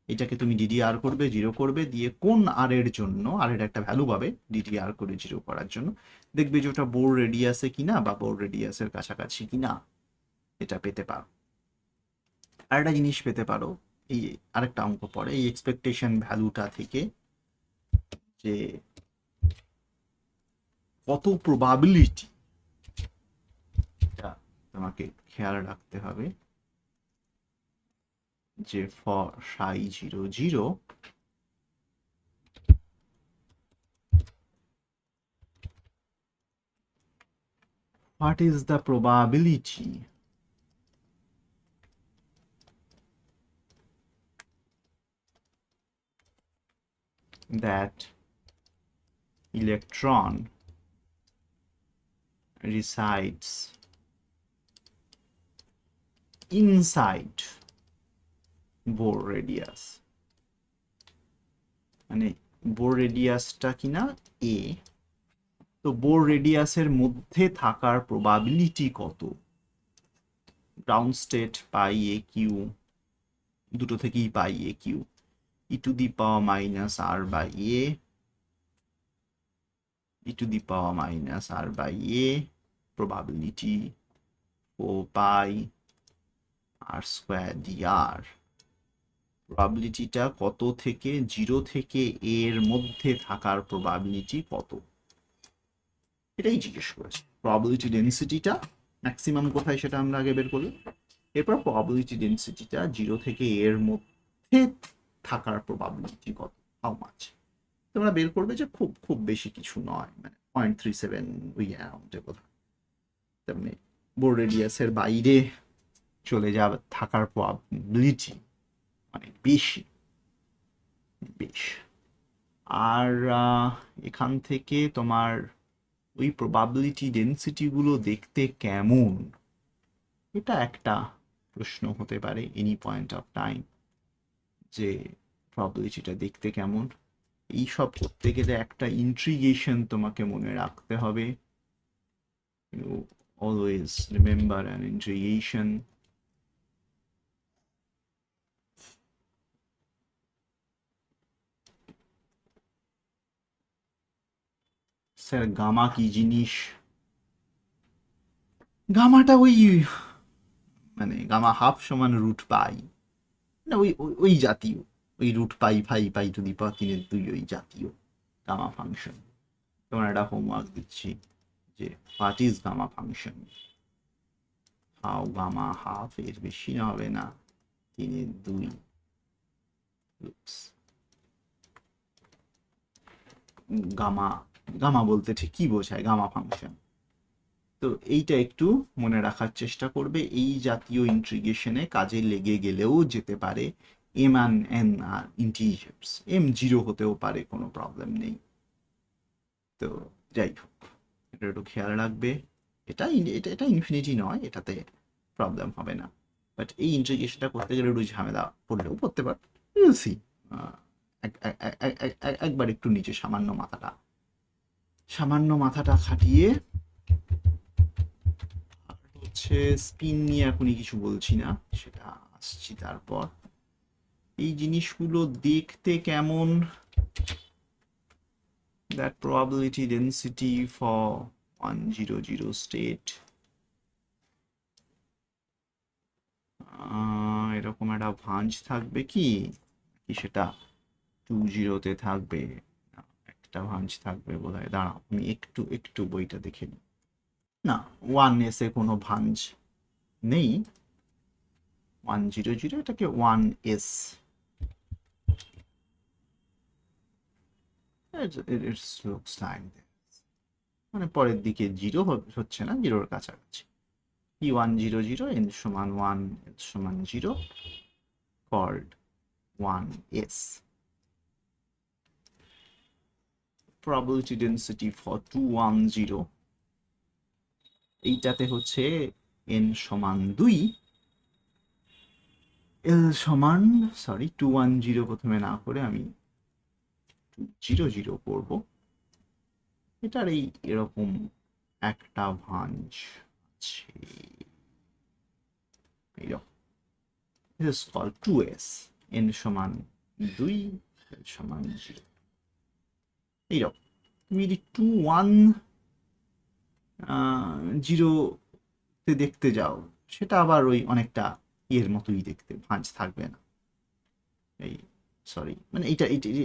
এটাকে তুমি ডিডিআর করবে, 0 করবে, দিয়ে কোন আর এর জন্য আর এর একটা ভ্যালু পাবে ডিডিআর করে 0 করার জন্য, দেখবে যে ওটা বোর রেডিয়াসে কিনা বা বোর রেডিয়াসের কাছাকাছি কিনা, এটা পেতে পারো। আর একটা জিনিস পেতে পারো, এই আরেকটা অঙ্ক পড়ে এই এক্সপেকটেশন ভ্যালুটা থেকে, যে কত প্রবাবিলিটি, এটা তোমাকে খেয়াল রাখতে হবে, যে for Sai 0 what is the probability that electron resides inside Bohr radius, মানে বোর রেডিয়াসটা কিনা এ, তো বোর রেডিয়াসের মধ্যে থাকার প্রবাবিলিটি কত, ground state pi a cube, দুটো থেকেই pi a cube, e to the power minus r by a, e to the power minus r by a, probability 4 pi r square d r. প্রবাবিলিটিটা কত থেকে 0 থেকে এ এর মধ্যে থাকার প্রবাবিলিটি কত, এটাই জিজ্ঞেস করেছে। প্রবাবিলিটি ডেন্সিটিটা ম্যাক্সিমাম কোথায় সেটা আমরা আগে বের করলাম, এরপর প্রবাবিলিটি ডেন্সিটিটা 0 থেকে এ এর মধ্যে থাকার প্রবাবিলিটি কত, হাউ মাচ, তোমরা বের করবে যে খুব খুব বেশি কিছু নয়, মানে 0.37 ওই অ্যারাউন্ডে বোধহয়, মানে বোর রেডিয়াসের বাইরে চলে যাওয়া থাকার প্রবাবিলিটি অনেক বেশি। বেশ, আর এখান থেকে তোমার ওই প্রবাবিলিটি ডেন্সিটিগুলো দেখতে কেমন, এটা একটা প্রশ্ন হতে পারে এনি পয়েন্ট অফ টাইম, যে প্রবাবিলিটিটা দেখতে কেমন। এই সব করতে গেলে একটা ইন্ট্রিগেশন তোমাকে মনে রাখতে হবে। You always remember an intrigation. Sir gamma কি জিনিস? গামাটা ওই মানে গামা হাফ সমান রুট পাই, না ওই ওই ওই জাতীয়, ওই root pi phi pi to the power 3/2 ওই জাতীয় গামা ফাংশন। তোমার একটা হোমওয়ার্ক দিচ্ছি যে what is gamma function, how gamma half এর বেশি না হবে না 3/2 লুকস। গামা গামা বলতে ঠিক কি বোঝায় গামা ফাংশন, তো এইটা একটু মনে রাখার চেষ্টা করবে। এই জাতীয় ইন্ট্রিগেশনে কাজে লেগে গেলেও যেতে পারে। M and n are integers, m 0 হতেও পারে, কোনো প্রবলেম নেই। তো যাই হোক, এটা একটু খেয়াল রাখবে। এটা এটা এটা ইনফিনিটি নয়, এটাতে প্রবলেম হবে না, বাট এই ইন্ট্রিগেশনটা করতে গেলে একটু ঝামেলা পড়লেও পড়তে পারে। সি একবার একটু নিচে সামান্য মাথাটা খাটিয়ে, হচ্ছে স্পিন নিয়ে এখনই কিছু বলছি না, সেটা আসছি তারপর। এই জিনিসগুলো দেখতে কেমন, that probability density for 100 state, এরকম একটা ভাঁজ থাকবে কি সেটা 20-তে থাকবে? একটা ভাঁজ থাকবে বোধহয়, দাঁড়াও আমি একটু বইটা দেখে নিই। না, 1s এ কোনো ভাঁজ নেই, 100 এটাকে 1s, it looks like this, মানে পরের দিকে 0 হচ্ছে না, 0-র কাছাকাছি। E100 n সমান 1 l সমান 0 called 1s. Probability density for 210, এইটাতে হচ্ছে n সমান 2, l সমান 210 প্রথমে না করে আমি 200 করব। এটার এরকম একটা ভাঁজ আছে, এইরকম। This is called 2s, n সমান 2 l সমান 0, এইরকম। তুমি যদি 210 দেখতে যাও, সেটা আবার ওই অনেকটা এর মতোই দেখতে, ভাঁজ থাকবে না। এই মানে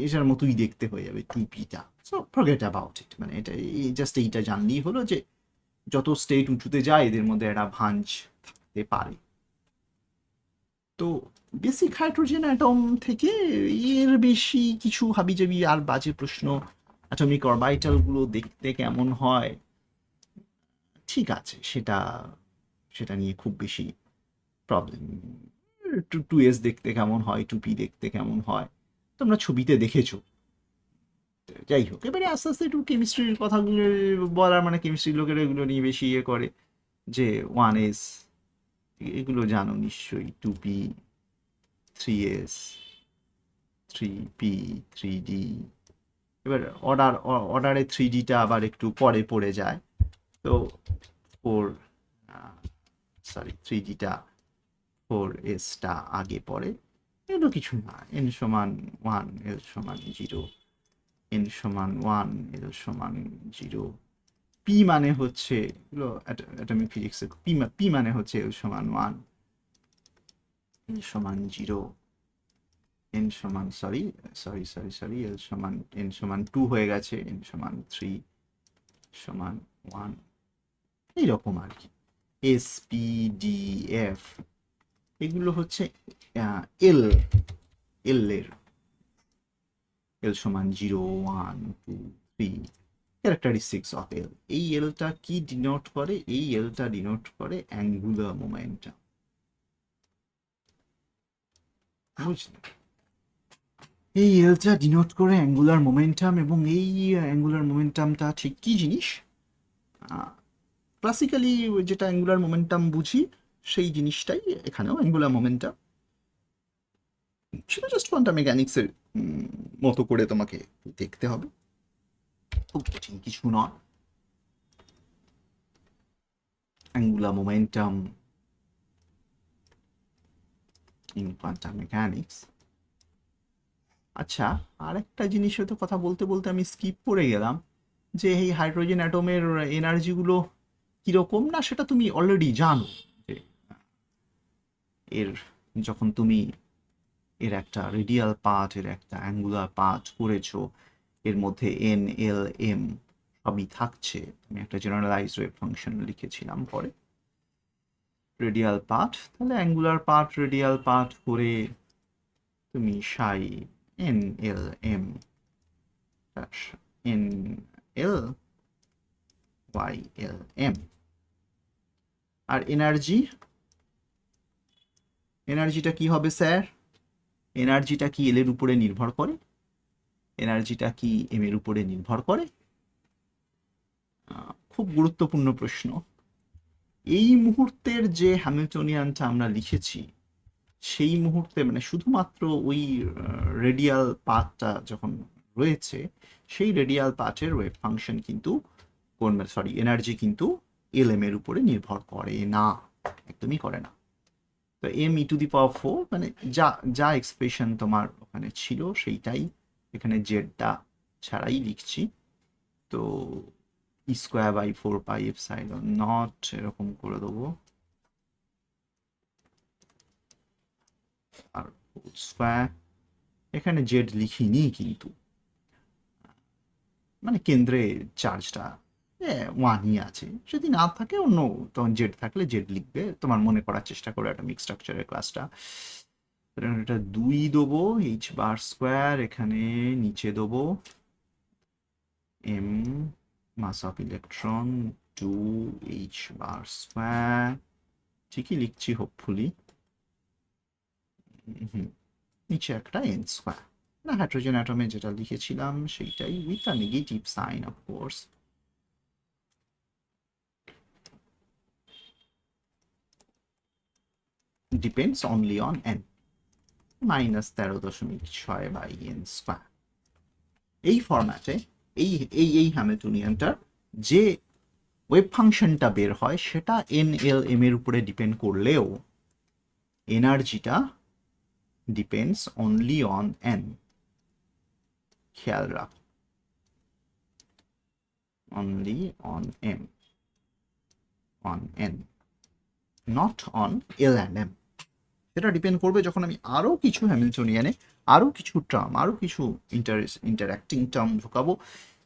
এটার মতোই দেখতে হয়ে যাবে 2pটা। সো ফরগেট অ্যাবাউট ইট, মানে এটা জাস্ট এইটা জানলেই হলো যে যত স্টেট উঁচুতে যায় এদের মধ্যে একটা ভাঁজ থাকতে পারে। তো বেসিক হাইড্রোজেন অ্যাটম থেকে এর বেশি কিছু হাবিজাবি আর বাজে প্রশ্ন, অ্যাটমিক অরবিটালগুলো দেখতে কেমন হয়, ঠিক আছে, সেটা নিয়ে খুব বেশি প্রবলেম। 2s দেখতে কেমন হয়, 2p দেখতে কেমন হয়, তোমরা ছবিতে দেখেছো। যাই হোক, এবারে আস্তে আস্তে একটু কেমিস্ট্রির কথাগুলো বলার, মানে কেমিস্ট্রির লোকেরা এগুলো নিয়ে বেশি করে, যে 1s এগুলো জানো নিশ্চয়ই, 2p 3s 3p 3d। এবার অর্ডারে 3dটা আবার একটু পরে পড়ে যায়, তো 3dটা 4sটা আগে পড়ে। এগুলো কিছু না, n সমান 1 l সমান 0, n সমান 1 l সমান 0, p মানে হচ্ছে, এগুলো অ্যাটমিক ফিজিক্সে, p মানে হচ্ছে l সমান 1, l সমান 0, n সমান l সমান n সমান 2 হয়ে গেছে, n সমান 3 সমান 1, এইরকম আর কি। s p d f এগুলো হচ্ছে l এর l সমান 0 1 2 3, ক্যারেক্টারিস্টিক্স অফ এল। এই এলটা কি ডিনোট করে? এই এলটা ডিনোট করে অ্যাঙ্গুলার মোমেন্টাম। বুঝলে? এই এলটা ডিনোট করে অ্যাঙ্গুলার মোমেন্টাম, এবং এই অ্যাঙ্গুলার মোমেন্টামটা ঠিক কি জিনিস? ক্লাসিক্যালি যেটা অ্যাঙ্গুলার মোমেন্টাম বুঝি সেই জিনিসটাই এখানেও অ্যাঙ্গুলার মোমেন্টাম। সেটা জাস্ট কোয়ান্টাম মেকানিক্সের মতো করে তোমাকে দেখতে হবে, খুব কঠিন কিছু নয়। Angular momentum in quantum mechanics. আচ্ছা, আরেকটা জিনিস হয়তো কথা বলতে বলতে আমি স্কিপ করে গেলাম, যে এই হাইড্রোজেন অ্যাটমের এনার্জিগুলো কীরকম, না সেটা তুমি অলরেডি জানো। যে এর যখন তুমি এর একটা রেডিয়াল পার্ট, এর একটা অ্যাঙ্গুলার পার্ট করেছো, এর মধ্যে এন এল এম সবই থাকছে। আমি একটা জেনারেলাইজড ওয়েভ ফাংশন লিখেছিলাম পরে। রেডিয়াল পার্ট, তাহলে অ্যাঙ্গুলার পার্ট রেডিয়াল পার্ট করে তুমি psi n l m n l y l m. আর এনার্জিটা কি হবে স্যার? এনার্জিটা কি এল এর উপরে নির্ভর করে? এনার্জিটা কি এম এর উপরে নির্ভর করে? খুব গুরুত্বপূর্ণ প্রশ্ন। এই মুহূর্তের যে হ্যামিল্টনিয়ানটা আমরা লিখেছি, সেই মুহূর্তে মানে শুধুমাত্র ওই রেডিয়াল পাথটা যখন রয়েছে, সেই রেডিয়াল পাথের ওয়েভ ফাংশন কিন্তু এনার্জি কিন্তু এল এম এর উপরে নির্ভর করে না, একদমই করে না। তো এম ই টু দি পাওয়ার 4 মানে যা যা এক্সপ্রেশন তোমার ওখানে ছিল সেইটাই এখানে জেডটা ছাড়াই লিখছি। তো e square by 4 pi epsilon naught এরকম করে দেবো, আর স্কোয়ার। এখানে জেড লিখিনি কিন্তু, মানে কেন্দ্রে চার্জটা ওয়ানই আছে, যদি না থাকে অন্য তখন জেড থাকলে জেড লিখবে। তোমার মনে করার চেষ্টা করো অ্যাটমিক স্ট্রাকচারের ক্লাসটা। এটা 2 দেবো এইচ বার স্কোয়ার, এখানে নিচে দেবো m mass of electron 2 h bar square, ঠিকই লিখছি হোপফুলি। নিচে একটা এন স্কোয়ার, না হাইড্রোজেন অ্যাটমে যেটা লিখেছিলাম সেইটাই, with a negative sign of course. Depends only on n, -13.6 by n square. এই ফরম্যাটে এই এই এই হ্যামিল্টনিয়ানটার যে ওয়েভ ফাংশনটা বের হয় সেটা এন এল এম এর উপরে ডিপেন্ড করলেও এনার্জিটা ডিপেন্ডস অনলি অন এন। খেয়াল রাখ, only on m, on n, not on l and m. সেটা ডিপেন্ড করবে যখন আমি আরও কিছু হ্যামিল্টনিয়ানে আরও কিছু টার্ম, আরও কিছু ইন্টারঅ্যাক্টিং টার্ম ঢোকাবো,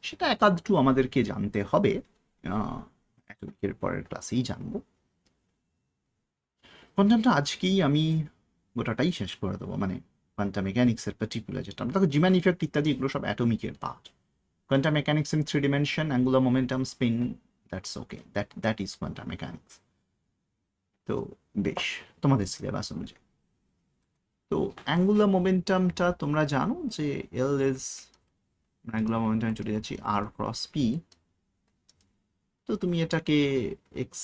সেটা একাধটু আমাদেরকে জানতে হবে, এর পরের ক্লাসেই জানবো। কোয়ান্টামটা আজকেই আমি গোটাটাই শেষ করে দেবো, মানে কোয়ান্টাম মেকানিক্সের পার্টিকুলার যেটা আমরা, দেখো জিম্যান ইফেক্ট ইত্যাদি এগুলো সব অ্যাটমিকের part. Quantum mechanics in 3 dimension, angular momentum, spin, that's okay, that is quantum mechanics. তো বেশ, তোমাদের সিলেবাস অনুযায়ী। তো অ্যাঙ্গুলার মোমেন্টামটা তোমরা জানো যে এল ইজ, অ্যাঙ্গুলার মোমেন্টাম চলে যাচ্ছি আর ক্রস পি। তো তুমি এটাকে এক্স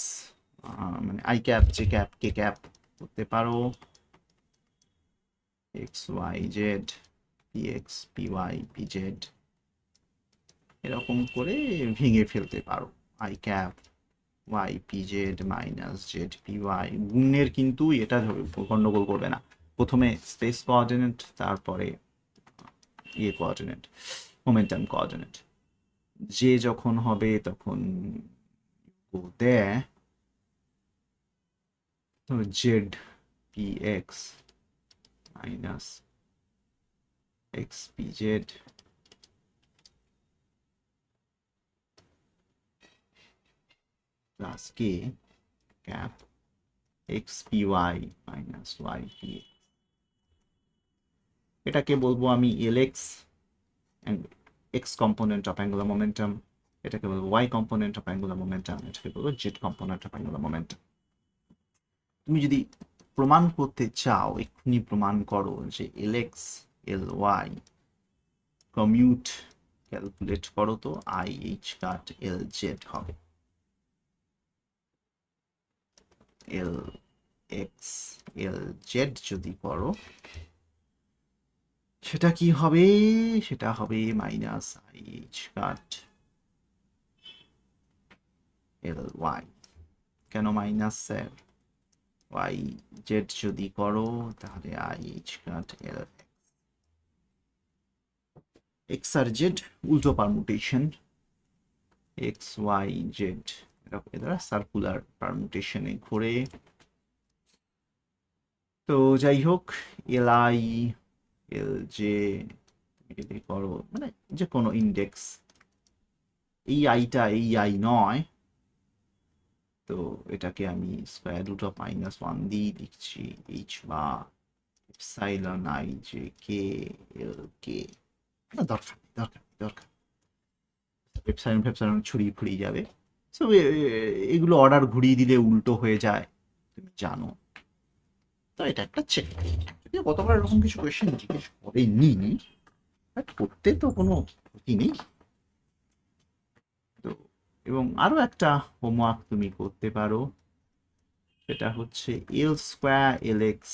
মানে i cap j cap k cap করতে পারো, x y z p x p y p z এরকম করে ভেঙে ফেলতে পারো। I cap y p z minus z p y, গুণের কিন্তু এটা গন্ডগোল করবে না, প্রথমে স্পেস কোঅর্ডিনেট তারপরে ইয়ে কোঅর্ডিনেট, মোমেন্টাম কোঅর্ডিনেট। যে যখন হবে তখন দেয়, তো z p x minus x p z plus k cap x p y minus y p x. এটাকে বলবো আমি l x, x component of angular momentum, এটাকে বলবো y component of angular momentum, এটাকে বলবো z component of angular momentum. তুমি যদি প্রমাণ করতে চাও, এক্ষুনি প্রমাণ করো যে l x l y commute calculate করো, তো i h cut l z হবে এল এক্স এল জেড। যদি করো সেটা কি হবে? সেটা হবে minus i h cut l y. কেন মাইনাস স্যার? ওয়াই জেড যদি করো তাহলে i h cut l x আর জেড উল্টো পারমুটেশন, এক্স ওয়াই জেড এরা সার্কুলার পারমুটেশনে ঘুরে। তো যাই হোক, এল আই এল জে যদি করো মানে যে কোনো ইন্ডেক্স, এই আইটা এই আই নয়, তো এটাকে আমি square root of minus one দিয়ে লিখছি এইচ বা epsilon i j k l k. দরকার নেই, দরকার নেই, দরকার এপসাইলন ফেপসাইলন ছড়িয়ে ফুরিয়ে যাবে। সো এগুলো অর্ডার ঘুরিয়ে দিলে উল্টো হয়ে যায়, তুমি জানো। তো এটা একটা চেক। যদিও গতবার এরকম কিছু কোয়েশ্চেন জিজ্ঞেস করেনি, বাট করতে তো কোনো ক্ষতি নেই। তো এবং আরো একটা হোমওয়ার্ক তুমি করতে পারো, সেটা হচ্ছে l square l x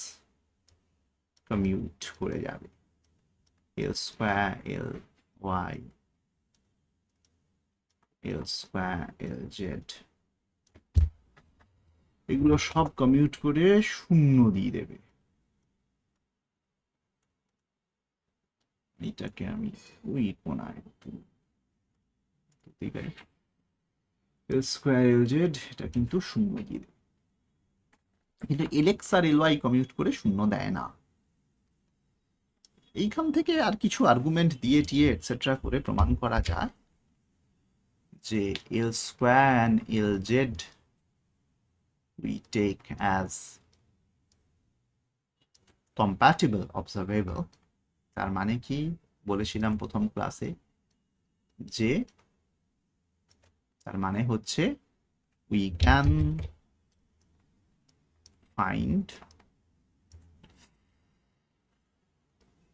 commute করে যাবে, l square l y l square l z এগুলো সব কমিউট করে শূন্য দিয়ে দেবে। এটাকে আমি ওই কোনায় এল স্কোয়ার এল জেড এটা কিন্তু শূন্য দিয়ে দেবে, কিন্তু এল এক্স আর এল ওয়াই কমিউট করে শূন্য দেয় না। এইখান থেকে আর কিছু আর্গুমেন্ট দিয়ে টিয়ে এটসেট্রা করে প্রমাণ করা যায় যে l square and l z we take as compatible observable। তার মানে কি বলেছিলাম প্রথম ক্লাসে, যে তার মানে হচ্ছে we can find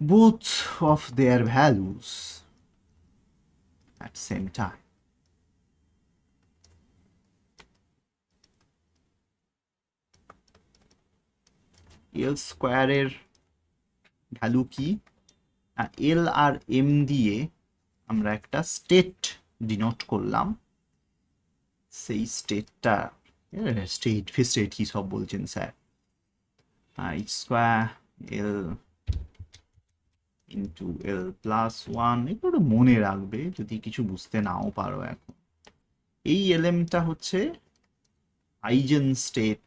both of their values at same time। এল স্কোয়ারের ভ্যালু কি? এল আর এম দিয়ে আমরা একটা স্টেট ডিনোট করলাম, সেই স্টেটটা স্টেট ফিস্টেট কি সব বলছেন sir, H square L into L plus one, এগুলো মনে রাখবে যদি কিছু বুঝতে নাও পারো এখন। এই এলএমটা হচ্ছে আইজেন স্টেট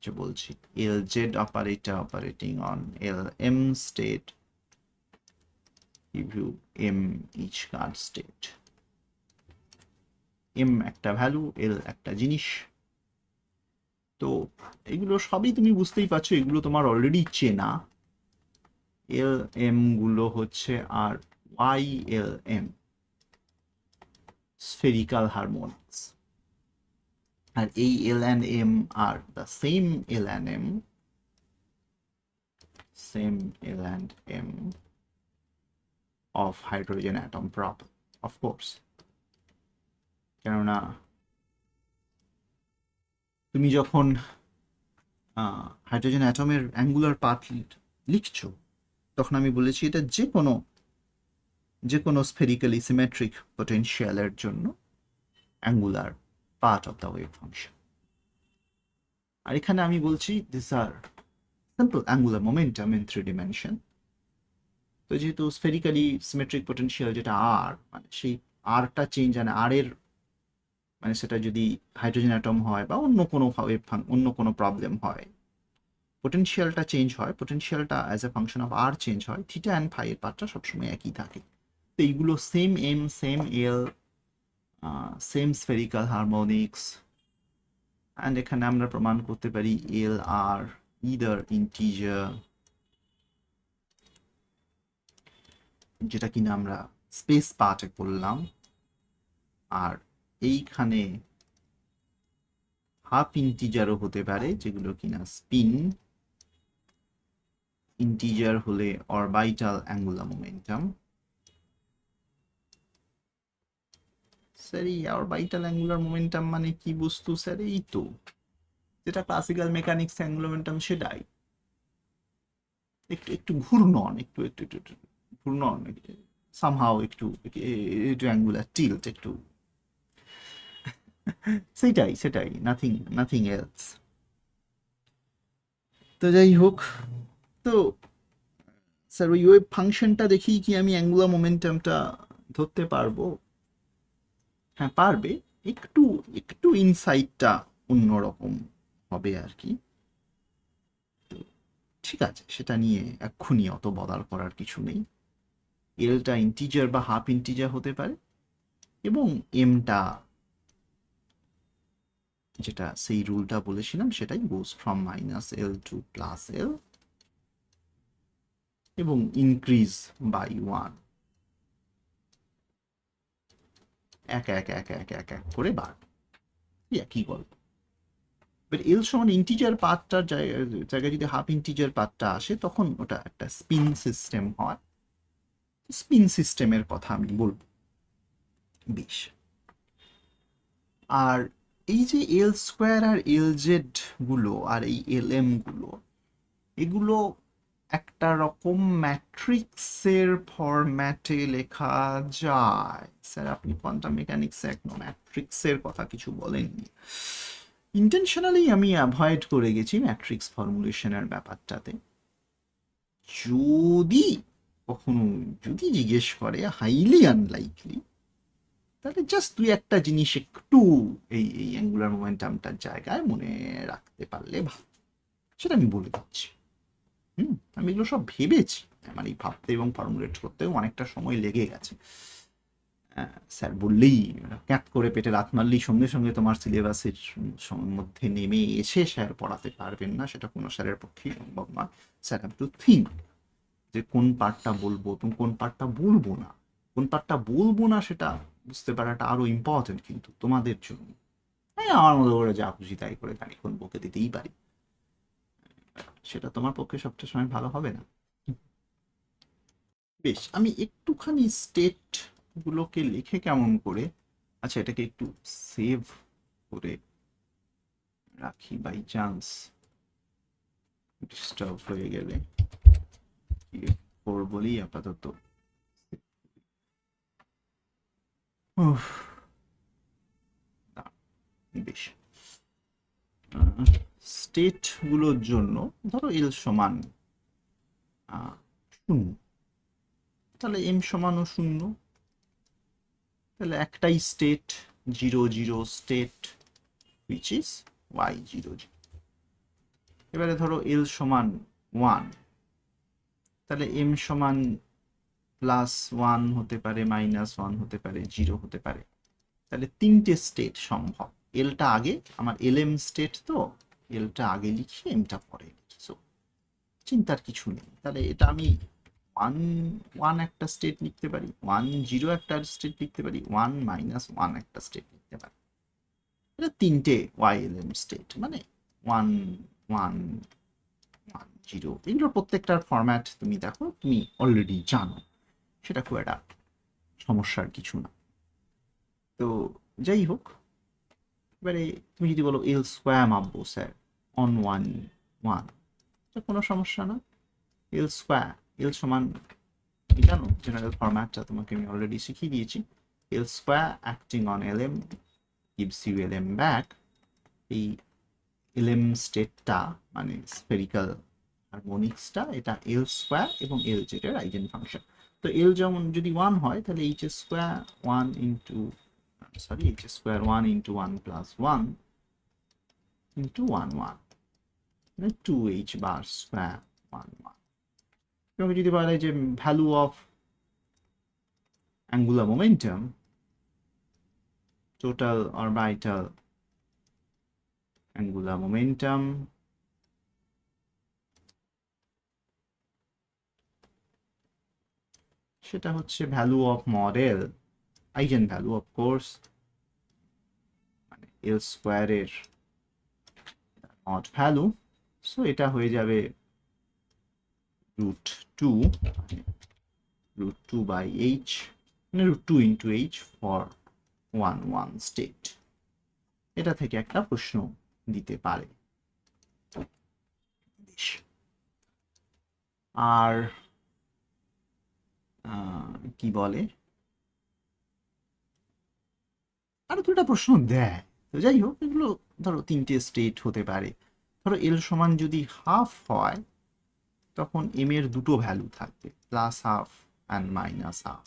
যে বলছি, l z operator operating on l m state give you m each card state। m একটা ভ্যালু, l একটা জিনিস। তো এগুলো সবই তুমি বুঝতেই পারছো, এগুলো তোমার অলরেডি চেনা। এল এম গুলো হচ্ছে আর y l m spherical harmonics, আর এই l and m are the same l and m, same l and m of hydrogen atom problem, of course। কেননা তুমি যখন হাইড্রোজেন অ্যাটমের অ্যাঙ্গুলার পার্ট লিখছো, তখন আমি বলেছি এটা যে কোনো স্ফেরিক্যালি সিমেট্রিক পটেনশিয়ালের জন্য angular part of the wave function. আর এখানে আমি বলছি this are simple angular momentum in 3 dimension। তো যেহেতু স্ফেরিক্যালি সিমেট্রিক পটেনশিয়াল যেটা আর, মানে সেই আরটা চেঞ্জ, মানে আর এর মানে সেটা যদি হাইড্রোজেন অ্যাটম হয় বা অন্য কোনো অন্য কোনো প্রবলেম হয়, পোটেনশিয়ালটা চেঞ্জ হয়, পোটেনশিয়ালটা as a function of r change হয়, থিটা অ্যান্ড ফাই এর পার্টটা সবসময় একই থাকে। তো এইগুলো same m same l same spherical harmonics, and এখানে আমরা প্রমাণ করতে পারি এল আর ইদার ইন্টিজার, যেটা কিনা আমরা স্পেস পার্টে করলাম, আর এইখানে হাফ ইন্টিজারও হতে পারে, যেগুলো কিনা স্পিন। ইন্টিজার হলে অরবিটাল অ্যাঙ্গুলার মোমেন্টাম। স্যার এই অরবিটাল অ্যাঙ্গুলার মোমেন্টাম মানে কি বস্তু স্যার? এই তো যেটা ক্লাসিক্যাল মেকানিক্স অ্যাঙ্গুলার মোমেন্টাম, সেটাই। একটু একটু ঘূর্ণন, একটু একটু একটু একটু ঘূর্ণন, সামহাও একটু একটু অ্যাঙ্গুলার টিল্ট, একটু সেটাই সেটাই, নাথিং নাথিং এলস। তো যাই হোক, তো স্যার ওই ওয়েভ ফাংশনটা দেখি কি আমি অ্যাঙ্গুলার মোমেন্টামটা ধরতে পারবো? হ্যাঁ পারবে, একটু একটু ইনসাইটটা অন্যরকম হবে আর কি। তো ঠিক আছে, সেটা নিয়ে এক্ষুনি অত বদার করার কিছু নেই। এলটা ইন্টিজার বা হাফ ইন্টিজার হতে পারে, এবং এমটা যেটা সেই রুলটা বলেছিলাম সেটাই, goes from minus l to plus l, এবং ইনক্রিজ বাই 1, এক এক এক এক এক এক করে বাড়বে। একই গল্প। এবার এল সমান ইন্টিজার পার্টটার জায়গায় যদি হাফ ইন্টিজার পার্টটা আসে, তখন ওটা একটা স্পিন সিস্টেম হয়। স্পিন সিস্টেমের কথা আমি বলবো। বেশ, আর এই যে এল স্কোয়ার আর এল জেড গুলো আর এই এল এম গুলো, এগুলো একটা রকম ম্যাট্রিক্সের ফরম্যাটে লেখা যায়। স্যার আপনি কোয়ান্টাম মেকানিক্সে এখনো ম্যাট্রিক্সের কথা কিছু বলেননি। ইন্টেনশনালি আমি অ্যাভয়েড করে গেছি ম্যাট্রিক্স ফর্মুলেশনের ব্যাপারটাতে। যদি কখনো যদি জিজ্ঞেস করে, হাইলি আনলাইকলি, তাহলে জাস্ট দুই একটা জিনিস একটু এই এই অ্যাঙ্গুলার মোমেন্টামটার জায়গায় মনে রাখতে পারলে ভালো, সেটা আমি বলে দিচ্ছি। আমি এগুলো সব ভেবেছি, মানে ভাবতে এবং ফর্মুলেট করতেও অনেকটা সময় লেগে গেছে। স্যার বললেই, ক্যাঁত করে পেটে লাথ মারলেই সঙ্গে সঙ্গে তোমার সিলেবাসের মধ্যে নেমে এসে স্যার পড়াতে পারবেন না, সেটা কোনো স্যারের পক্ষেই সম্ভব নয়। স্যার হ্যাভ টু থিঙ্ক যে কোন পার্টটা বলবো, তুমি কোন পার্টটা বলবো না, কোন পার্টটা বলবো না সেটা বুঝতে পারাটা আরো ইম্পর্টেন্ট কিন্তু তোমাদের জন্য। হ্যাঁ, আমার মতো করে যা খুশি তাই করে খানিক্ষণ বকে দিতেই পারি, সেটা তোমার পক্ষে সবটা সময় ভালো হবে না। বেশ, আমি একটুখানি স্টেট গুলোকে লিখে কেমন করে, আচ্ছা এটাকে একটু সেভ করে রাখি, বাই চান্স ডিস্টার্ব হয়ে গেলে কি করবলি আপাতত। উফ, না, বেশ, স্টেট গুলোর জন্য ধরো এল সমান 0, তাহলে এম সমানও 0, তাহলে একটাই state 0 0 state, which is y0 0। এবারে ধরো এল সমান 1, তাহলে এম সমান +1 হতে পারে, -1 হতে পারে, 0 হতে পারে। তাহলে তিনটে স্টেট সম্ভব। এলটা আগে, আমার এল এম স্টেট, তো এলটা আগে লিখি, এমটা পরে লিখি, সো চিন্তার কিছু নেই। তাহলে এটা আমি 1 1 একটা স্টেট লিখতে পারি, 1 0 একটা স্টেট লিখতে পারি, 1 -1 একটা স্টেট লিখতে পারি। এটা তিনটে ওয়াইএলএম স্টেট, মানে 1 1 1 0, এগুলোর প্রত্যেকটার ফরম্যাট তুমি দেখো, তুমি অলরেডি জানো, সেটা খুব একটা সমস্যার কিছু না। তো যাই হোক, এবারে তুমি যদি বলো এল স্কোয়ার মাপবো স্যার অন 1 1, এটা কোনো সমস্যা না। এল স্কোয়ার, এল সমান, তুমি জানো জেনারেল ফরম্যাটটা তোমাকে আমি অলরেডি শিখিয়ে দিয়েছি। L square acting on l m gives you lm back। এই lm স্টেটটা মানে স্ফেরিক্যাল হারমোনিক্সটা, এটা এল স্কোয়ার এবং এল জেড এর আইগেন ফাংশন। তো এল যেমন যদি 1 হয়, তাহলে h square 1 into, sorry, h square 1 into 1 plus 1 into 1 1, মানে 2h বার স্কোয়ার 1 1। তোমাকে যদি বলা হয় যে value of angular momentum, total orbital angular momentum, সেটা হচ্ছে value of mod l, eigen value of course, l স্কোয়ারের নট ভ্যালু, সো এটা হয়ে যাবে √2 by h, মানে √2 into h for 1 স্টেট। এটা থেকে একটা প্রশ্ন দিতে পারে। আর কি বলে, আরো দুটা প্রশ্ন দেয়। তো যাই হোক, এগুলো ধরো 3টে স্টেট হতে পারে। ধরো এল সমান যদি হাফ হয়, তখন এম এর দুটো ভ্যালু থাকবে, +½ and -½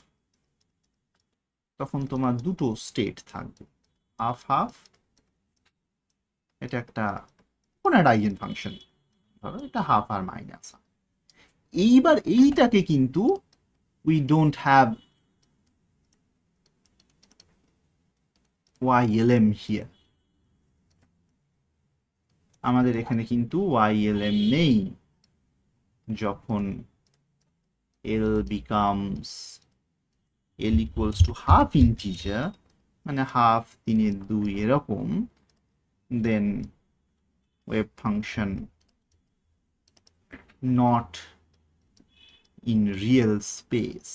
তখন তোমার দুটো স্টেট থাকবে, হাফ হাফ, এটা একটা কোন একটা আইগেন ফাংশন, ধরো এটা হাফ আর মাইনাস। এইবার এইটাকে কিন্তু we don't have YLM here, আমাদের এখানে কিন্তু YLM নেই। যখন L becomes L equals to half integer, মানে হাফ 3/2 এরকম, then wave function not in real space,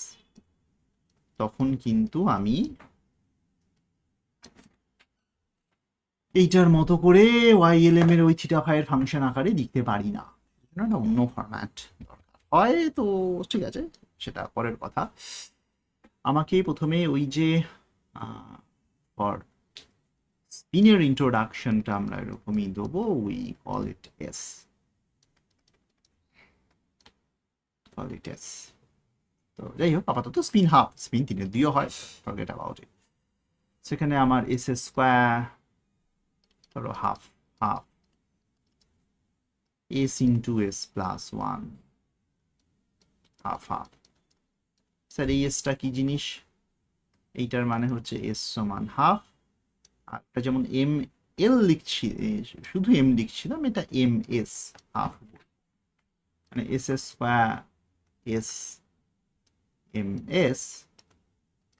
তখন কিন্তু আমি এইটার মতো করে YLM এর ওই থিটা ফাইয়ের ফাংশন আকারে লিখতে পারি না, একটা অন্য ফরম্যাট দরকার হয়। তো ঠিক আছে, সেটা পরের কথা। আমাকে প্রথমে ওই যে ফর স্পিনের ইন্ট্রোডাকশনটা আমরা এরকমই দেবো, উই কল ইট এস, তো যাই হোক, আপাতত স্পিন হাফ, স্পিন 3/2 হয়, ফরগেট অ্যাবাউট ইট। সেখানে আমার এস স্কোয়ার ধরো half half S into S plus 1 half half. Sir এই এসটা কি জিনিস? এইটার মানে হচ্ছে এস সমান হাফ, আর এটা যেমন এম এল লিখছি, শুধু এম লিখছিলাম, এটা এম এস হাফ, মানে s square s m s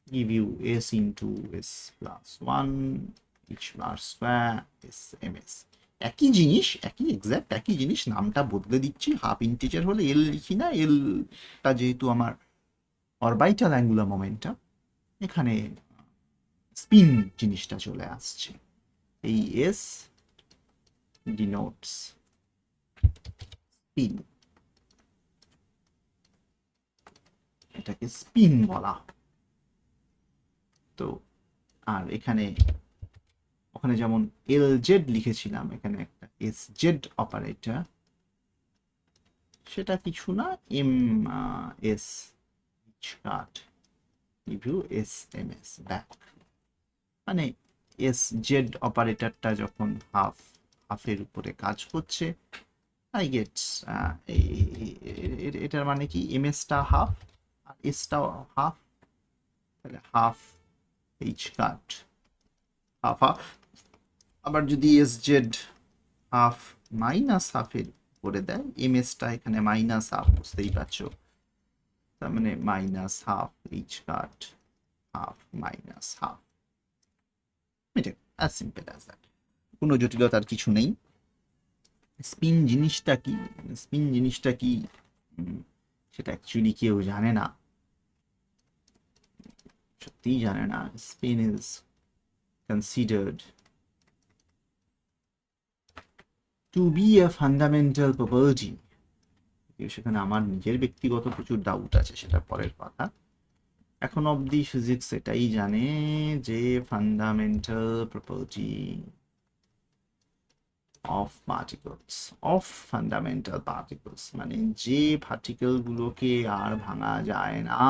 give you s into s plus 1 h bar square s ms। একই জিনিস, একই এক্সাক্ট একই জিনিস, নামটা বদলে দিচ্ছি। হাফ ইন্টিজার হলে এল লিখি না, এলটা যেহেতু আমার অরবিটাল অ্যাঙ্গুলার মোমেন্টাম, এখানে স্পিন জিনিসটা চলে আসছে। এই এস ডিনোটস স্পিন, এটাকে স্পিন বলা। তো আর এখানে ওখানে যেমন এল জেড লিখেছিলাম, এখানে একটা এস জেড অপারেটর, সেটা কিছু না, m s cut review s m s back, মানে এস জেড অপারেটরটা যখন হাফের উপরে কাজ করছে, আই গেট এটার মানে কি এম এসটা হাফ আর এসটাও হাফ, তাহলে হাফ এইচ কাট হাফ হাফ। আবার যদি এস জেড হাফ মাইনাস হাফের করে দেয়, এম এসটা এখানে মাইনাস হাফ, বুঝতেই পারছো, তার মানে মাইনাস হাফ এইচ কাট হাফ মাইনাস হাফ, এটা অ্যাজ সিম্পল অ্যাজ দ্যাট, কোনো জটিলতার কিছু নেই। স্পিন জিনিসটা কি, স্পিন জিনিসটা কি সেটা অ্যাকচুয়ালি কেউ জানে না, সত্যিই জানে না। Spin is considered to be a fundamental property. সেখানে আমার নিজের ব্যক্তিগত প্রচুর ডাউট আছে, সেটা পরের কথা। এখন অবধি ফিজিক্স এটাই জানে যে fundamental property of particles, of fundamental particles, মানে যে পার্টিকেলগুলোকে আর ভাঙা যায় না,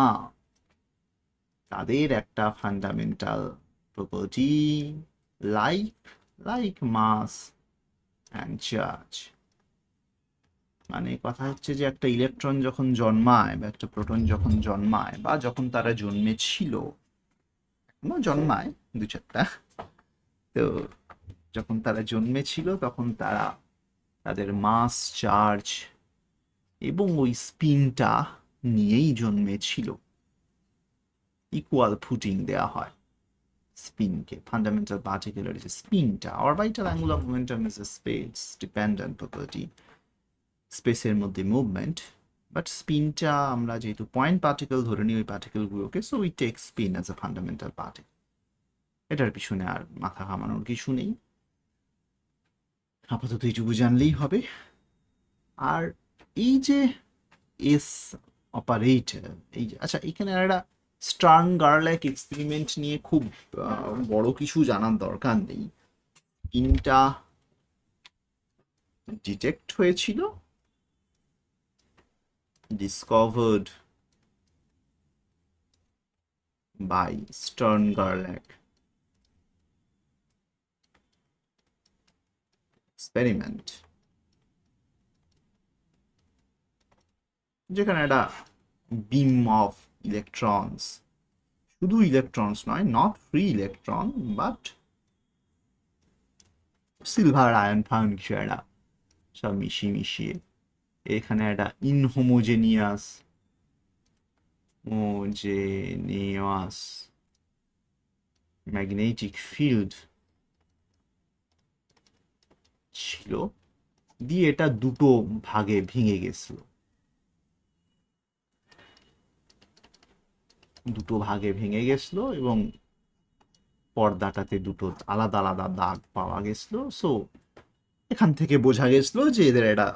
তাদের একটা fundamental property like mass and charge. মানে কথা হচ্ছে যে একটা ইলেকট্রন যখন জন্মায় বা একটা প্রোটন যখন জন্মায়, বা যখন তারা জন্মেছিল, এখনো জন্মায় 2-4টা, তো যখন তারা জন্মেছিল তখন তারা তাদের মাস, চার্জ এবং ওই স্পিনটা নিয়েই জন্মেছিল, ইকুয়াল ফুটিং দেয়া হয়। স্পিনকে, ফান্ডামেন্টাল পার্টিকেলের যে স্পিনটা, orbital angular momentum is a space dependent property, স্পেসের মধ্যে মুভমেন্ট, বাট স্পিনটা আমরা যেহেতু পয়েন্ট পার্টিকেল ধরে নিই ওই পার্টিকেলগুলোকে, so we take spin as a fundamental particle. এটার পিছনে আর মাথা ঘামানোর কিছু নেই, আপাতত এইটুকু জানলেই হবে। আর এই যে এস অপারেটর, এই যে আচ্ছা, এখানে একটা স্টার্ন গার্লাক এক্সপেরিমেন্ট নিয়ে খুব বড় কিছু জানার দরকার নেই। তিনটা ডিটেক্ট হয়েছিল, ডিসকভার্ড বাই স্টার্ন গার্লাক এক্সপেরিমেন্ট, যেখানে একটা বিম অফ ইলেকট্রনস, শুধু ইলেকট্রনস নয়, not free electron but silver ion ফায়ন কিছু একটা সব মিশিয়ে এখানে একটা ইনহোমোজেনিয়াস ম্যাগনেটিক ফিল্ড ছিল, দিয়ে এটা দুটো ভাগে ভেঙে গেছিল, এবং পর্দাটাতে দুটো আলাদা আলাদা দাগ পাওয়া গেছিল। সো এখান থেকে বোঝা গেছিল যে এদের একটা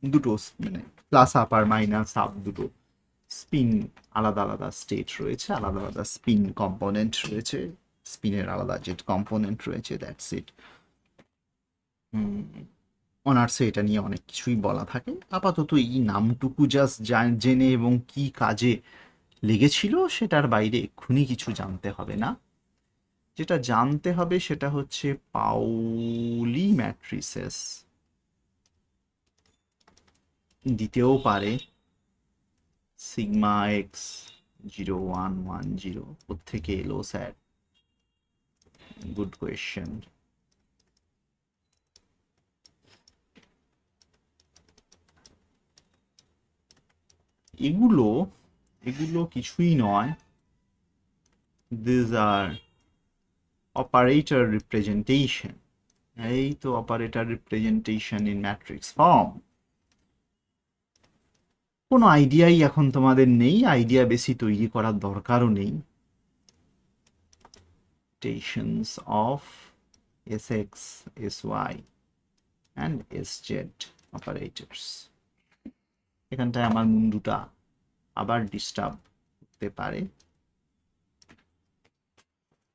দুটো মানে প্লাস আপ আর মাইনাস আপ দুটো স্পিন, আলাদা আলাদা স্টেট রয়েছে, আলাদা আলাদা স্পিন কম্পোনেন্ট রয়েছে, স্পিনের আলাদা জেট কম্পোনেন্ট রয়েছে, দ্যাটস ইট। অনার্সে এটা নিয়ে অনেক কিছুই বলা থাকে, আপাতত এই নামটুকু জাস্ট জেনে এবং কি কাজে লেগেছিল সেটার বাইরে এক্ষুনি কিছু জানতে হবে না। যেটা জানতে হবে সেটা হচ্ছে পাউলি ম্যাট্রিসেস দিতেও পারে সিগমা এক্স 0110, কোত্থেকে এলো স্যার? Good question. এগুলো কিছুই নয়, দিস আর অপারেটর রিপ্রেজেন্টেশন। এই তো operator representation in matrix form. কোনো আইডিয়াই এখন তোমাদের নেই, আইডিয়া বেশি তৈরি করার দরকারও নেই। Stations of Sx, Sy and Sz operators. এখানটায় আমার মুন্ডুটা আবার ডিস্টার্ব করতে পারে,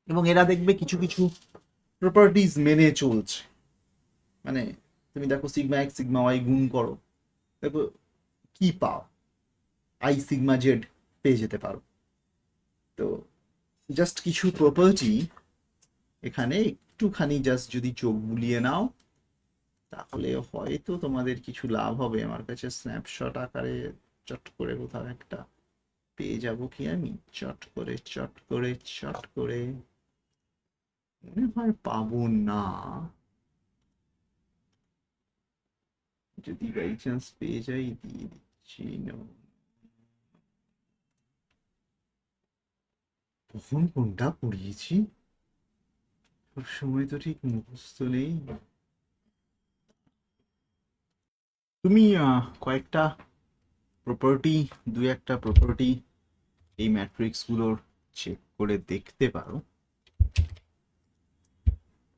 এবং এরা দেখবে কিছু কিছু প্রপার্টিজ মেনে চলছে। মানে তুমি দেখো সিগমা এক্স সিগমা ওয়াই গুণ করো, দেখো কি পাও, আই সিগমা জেড পেয়ে যেতে পারো। তো জাস্ট কিছু প্রপার্টি এখানে একটুখানি জাস্ট যদি চোখ বুলিয়ে নাও তাহলে হয়তো তোমাদের কিছু লাভ হবে। আমার কাছে স্ন্যাপশট আকারে চট করে কোথাও একটা পেয়ে যাব কি আমি, চট করে মনে হয় পাবো না, যদি বাই চান্স পেয়ে যাই দিয়ে দিচ্ছি। কখন কোনটা পড়িয়েছি সব সময় তো ঠিক মুখস্থ নেই। তুমি কয়েকটা প্রপার্টি, দুই একটা প্রপার্টি এই ম্যাট্রিক্সগুলোর চেক করে দেখতে পারো,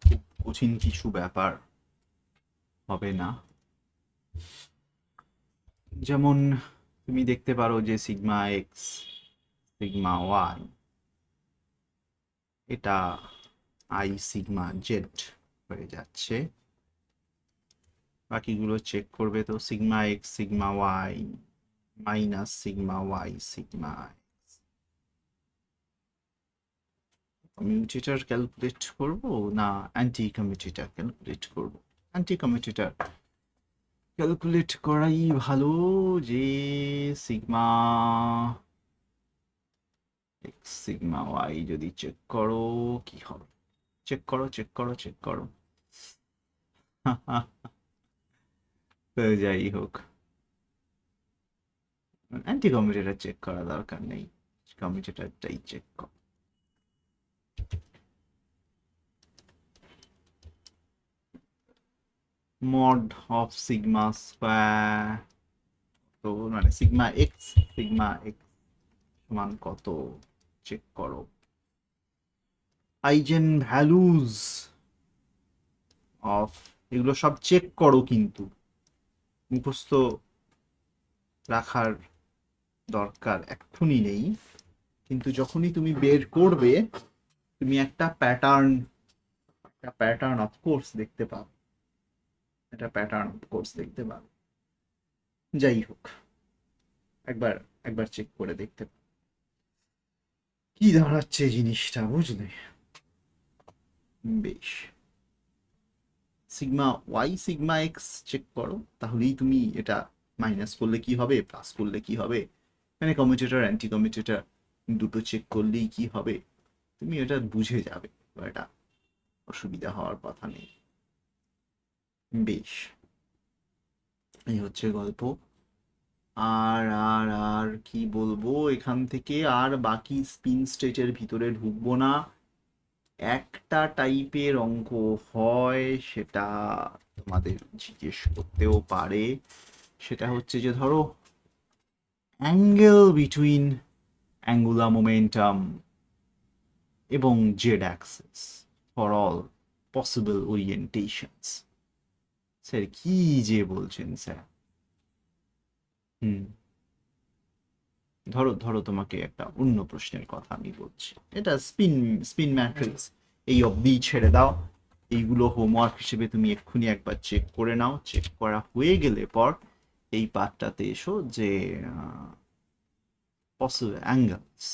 খুব কঠিন কিছু ব্যাপার হবে না। যেমন তুমি দেখতে পারো যে সিগমা এক্স সিগমা ওয়াই এটা আই সিগমা জেড হয়ে যাচ্ছে। বাকিগুলো চেক করবে তো sigma x sigma y minus sigma y sigma x. Commutator calculate করব না অ্যান্টি কমিউটেটর ক্যালকুলেট করব? অ্যান্টি কমিউটেটর ক্যালকুলেট করাই ভালো, যে সিগমা এক্স সিগমা ওয়াই যদি চেক করো কি হবে, চেক করো। তো যাই হোক, অ্যান্টি কমিউটেটর চেক করা দরকার নেই, কমিউটেটরটাই চেক কর। মড অফ সিগমা স্কোয়ার, তো মানে সিগমা এক্স সমান কত চেক করো। আইজেন ভ্যালুজ অফ, এগুলো সব চেক করো, কিন্তু মুখস্থ রাখার দরকার এক্ষুনি নেই, কিন্তু যখনই তুমি বের করবে তুমি একটা প্যাটার্ন অফ কোর্স দেখতে পাবে, যাই হোক, একবার একবার চেক করে দেখতে পাবে কি দাঁড়াচ্ছে জিনিসটা, বুঝলে? বেশ, sigma y sigma x check করো, তাহলেই তুমি এটা মাইনাস করলে কি হবে, প্লাস করলে কি হবে, মানে কমিউটেটর অ্যান্টি কমিউটেটর দুটো চেক করলেই কি হবে তুমি এটা বুঝে যাবে, এটা অসুবিধা হওয়ার কথা নেই। বেশ, এই হচ্ছে গল্প। আর আর আর কি বলবো এখান থেকে, আর বাকি স্পিন স্টেটের ভিতরে ঢুকবো না। একটা টাইপের অঙ্ক হয়, সেটা তোমাদের জিজ্ঞেস করতেও পারে, সেটা হচ্ছে যে ধরো অ্যাঙ্গেল বিটুইন অ্যাঙ্গুলার মোমেন্টাম এবং z axis for all possible orientations. Sir কি যে বলছেন স্যার? হুম, ধরো ধরো তোমাকে একটা অন্য প্রশ্নের কথা আমি বলছি, এটা স্পিন স্পিন ম্যাট্রিক্স এই অবধি ছেড়ে দাও, এইগুলো হোমওয়ার্ক হিসেবে তুমি এক্ষুনি একবার চেক করে নাও, চেক করা হয়ে গেলে পর এই পার্টটাতে এসো যে পসিবল অ্যাঙ্গেলস,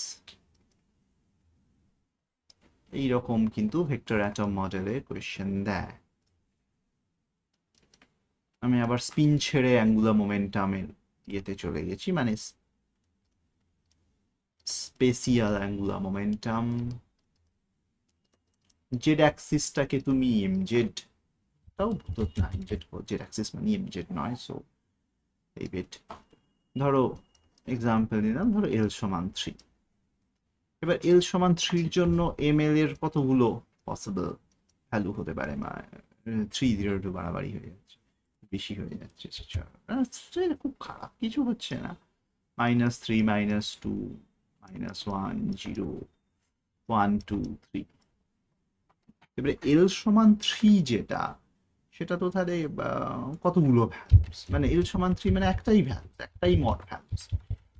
এইরকম কিন্তু ভেক্টর অ্যাটম মডেলে কোয়েশ্চেন দেয়। আমি আবার স্পিন ছেড়ে অ্যাঙ্গুলার মোমেন্টামের ইয়েতে চলে গেছি, মানে স্পেসিয়াল অ্যাঙ্গুলার মোমেন্টাম। জেড অ্যাক্সিসটাকে তুমি এমজেড তাও তো না, এমজেড জেড অ্যাক্সিস মানে এমজেড নয়, সো এই বিট ধরো এক্সাম্পল নিলাম, ধরো এল সমান 3। এবার এল সমান 3 জন্য এম এল এর কতগুলো পসিবল ভ্যালু হতে পারে? 3 0 2 বাড়াবাড়ি হয়ে যাচ্ছে, বেশি হয়ে যাচ্ছে, খুব খারাপ কিছু হচ্ছে না। -3 -2 -1 0 1 2 3। এবারে এল সমান 3 যেটা, সেটা তো তাহলে কতগুলো ভ্যালুস, মানে এল সমান 3 মানে একটাই ভ্যালুস, একটাই মড ভ্যালুস।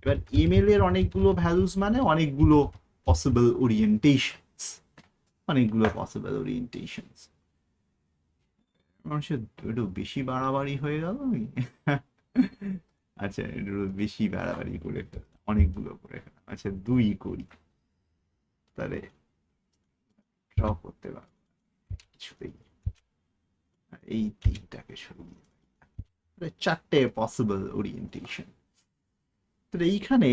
এবার এম এল এর অনেকগুলো ভ্যালুস মানে অনেকগুলো পসিবল ওরিয়েন্টেশনস, অনেকগুলো পসিবল ওরিয়েন্টেশনস। মানুষের একটু বেশি বাড়াবাড়ি হয়ে গেল আমি আচ্ছা, একটু বেশি বাড়াবাড়ি করে ফেললাম, অনেকগুলো করে ফেললাম। আচ্ছা 2 করি, তাহলে ড্র করতে পারবো কিছুতেই, এই তিনটাকে সরিয়ে, তাহলে 4টে পসিবল ওরিয়েন্টেশন। তো এইখানে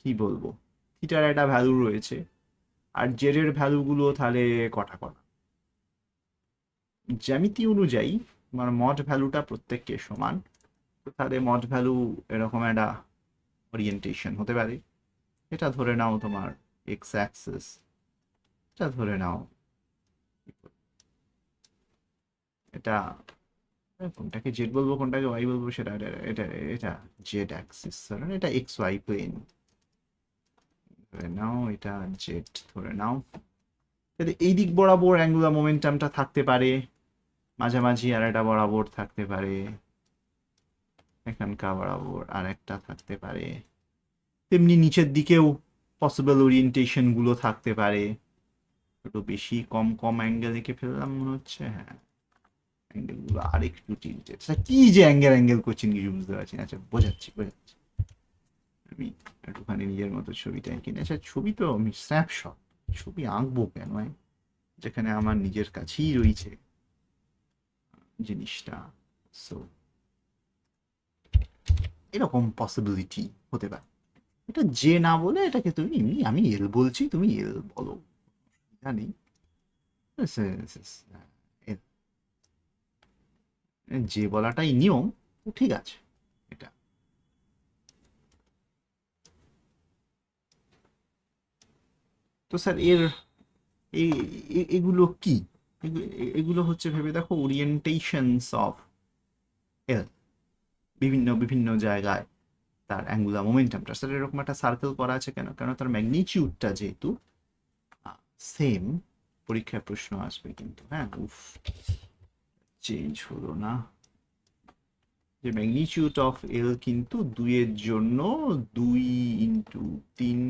কি বলবো, থিটার একটা ভ্যালু রয়েছে, আর জেড এর ভ্যালুগুলো তাহলে কটা কটা, জ্যামিতি অনুযায়ী আমার মড ভ্যালুটা প্রত্যেককে সমান, তো তাহলে মড ভ্যালু এরকম একটা ওরিয়েন্টেশন হতে পারে। এটা ধরে নাও তোমার এক্স অ্যাক্সিস, এটা ধরে নাও, এটা কোনটাকে জেড বলবো কোনটাকে ওয়াই বলবো সেটা, এটা এটা জেড অ্যাক্সিস, এটা এক্স ওয়াই প্লেন ধরে নাও, এটা জেড ধরে নাও। তাহলে এই দিক বরাবর অ্যাঙ্গুলার মোমেন্টামটা থাকতে পারে, মাঝামাঝি আর একটা বরাবর থাকতে পারে, এখানকার বরাবর আর একটা থাকতে পারে, তেমনি নিচের দিকেও পসিবল ওরিয়েন্টেশন গুলো থাকতে পারে। একটু বেশি কম কম অ্যাঙ্গেল এঁকে ফেললাম মনে হচ্ছে, হ্যাঁ অ্যাঙ্গেল গুলো আর একটু টিল্টেড, কি যে অ্যাঙ্গেল অ্যাঙ্গেল করছেন কিছু বুঝতে পারছি না। আচ্ছা বোঝাচ্ছি বোঝাচ্ছি, আমি একটুখানি নিজের মতো ছবিটা এঁকে নিই। আচ্ছা ছবি তো আমি স্ন্যাপশট, ছবি আঁকবো কেন, যেখানে আমার নিজের কাছেই রয়েছে জিনিসটা। সো এরকম পসিবিলিটি হতে পারে, এটা যে না বলে এটাকে তুমি এমনি, আমি এল বলছি তুমি এল বলো, জানি যে বলাটাই নিয়ম, তো ঠিক আছে এটা। তো স্যার এর এগুলো কি? এগুলো হচ্ছে ভেবে দেখো ওরিয়েন্টেশনস অফ এল, বিভিন্ন বিভিন্ন জায়গায় তার অ্যাঙ্গুলার মোমেন্টামটা, সেটা এরকম একটা সার্কেল করা আছে কেন? কারণ তার ম্যাগনিটিউডটা যেহেতু সেম, পরীক্ষায় প্রশ্ন আসবে কিন্তু। হ্যাঁ, উফ, চেঞ্জ হলো না। যে ম্যাগনিটিউড অফ এল কিন্তু 2 এর জন্য 2 ইন্টু 3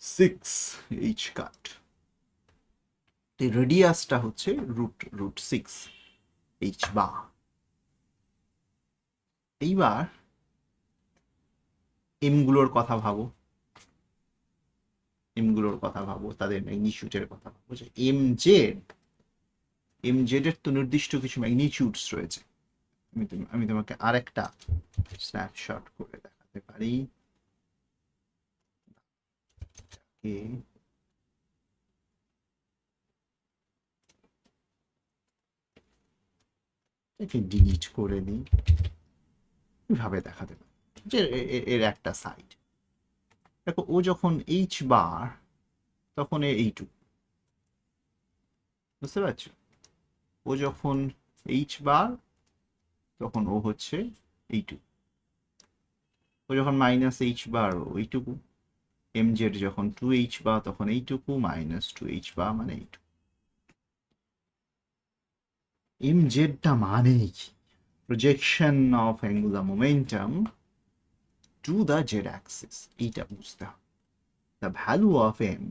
6 এইচ কাট, রেডিয়াসটা হচ্ছে রুট রুট 6 এইচ বা। এইবার এমগুলোর কথা ভাবো, এমগুলোর কথা ভাবো, তাদের ম্যাগনিটিউডের কথা ভাবো, যে এম জেড এর তো নির্দিষ্ট কিছু ম্যাগনিটিউডস রয়েছে। আমি তোমাকে আরেকটা স্ন্যাপশট করে দেখাতে পারি। একে ডিলিট করে দিই, কিভাবে দেখাতে পারি যে এর একটা সাইড দেখো, ও যখন এইচ বার তখন এইটুকু, বুঝতে পারছো? ও যখন এইচ বার তখন ও হচ্ছে এইটুকু, ও যখন মাইনাস এইচ বার ওইটুকু, এম জেড যখন 2h বার তখন এইটুকু, মাইনাস 2h বার মানে এইটুকু। এম জেডটা মানে কি? Projection of angular momentum to the Z Axis, এইটা বুঝতে হবে। দ্য ভ্যালু অফ এম,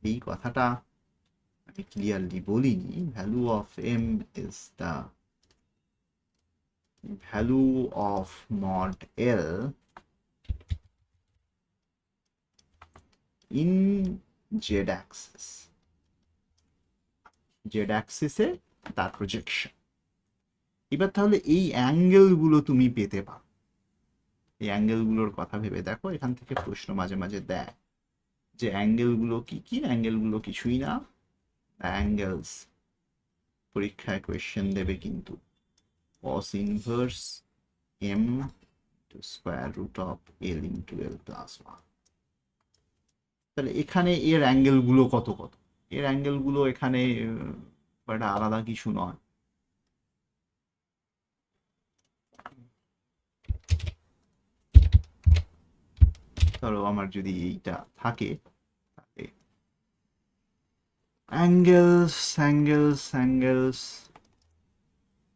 এই কথাটা আমি ক্লিয়ারলি বলিনি, value of m is the value of mod l in z axis, z অ্যাক্সিসে তার প্রজেকশন। এবার তাহলে এই অ্যাঙ্গেলগুলো তুমি পেতে পারো, এই অ্যাঙ্গেলগুলোর কথা ভেবে দেখো, এখান থেকে প্রশ্ন মাঝে মাঝে দেয় যে অ্যাঙ্গেলগুলো কি কি, অ্যাঙ্গেলগুলো কিছুই না, অ্যাঙ্গেলস পরীক্ষায় কোয়েশ্চেন দেবে কিন্তু cos inverse m to square root of l into l plus 1। তাহলে এখানে এর অ্যাঙ্গেলগুলো কত কত, এর অ্যাঙ্গেলগুলো এখানে একটা আলাদা কিছু নয়। ধরো আমার যদি এইটা থাকে, তাহলে angles angles angles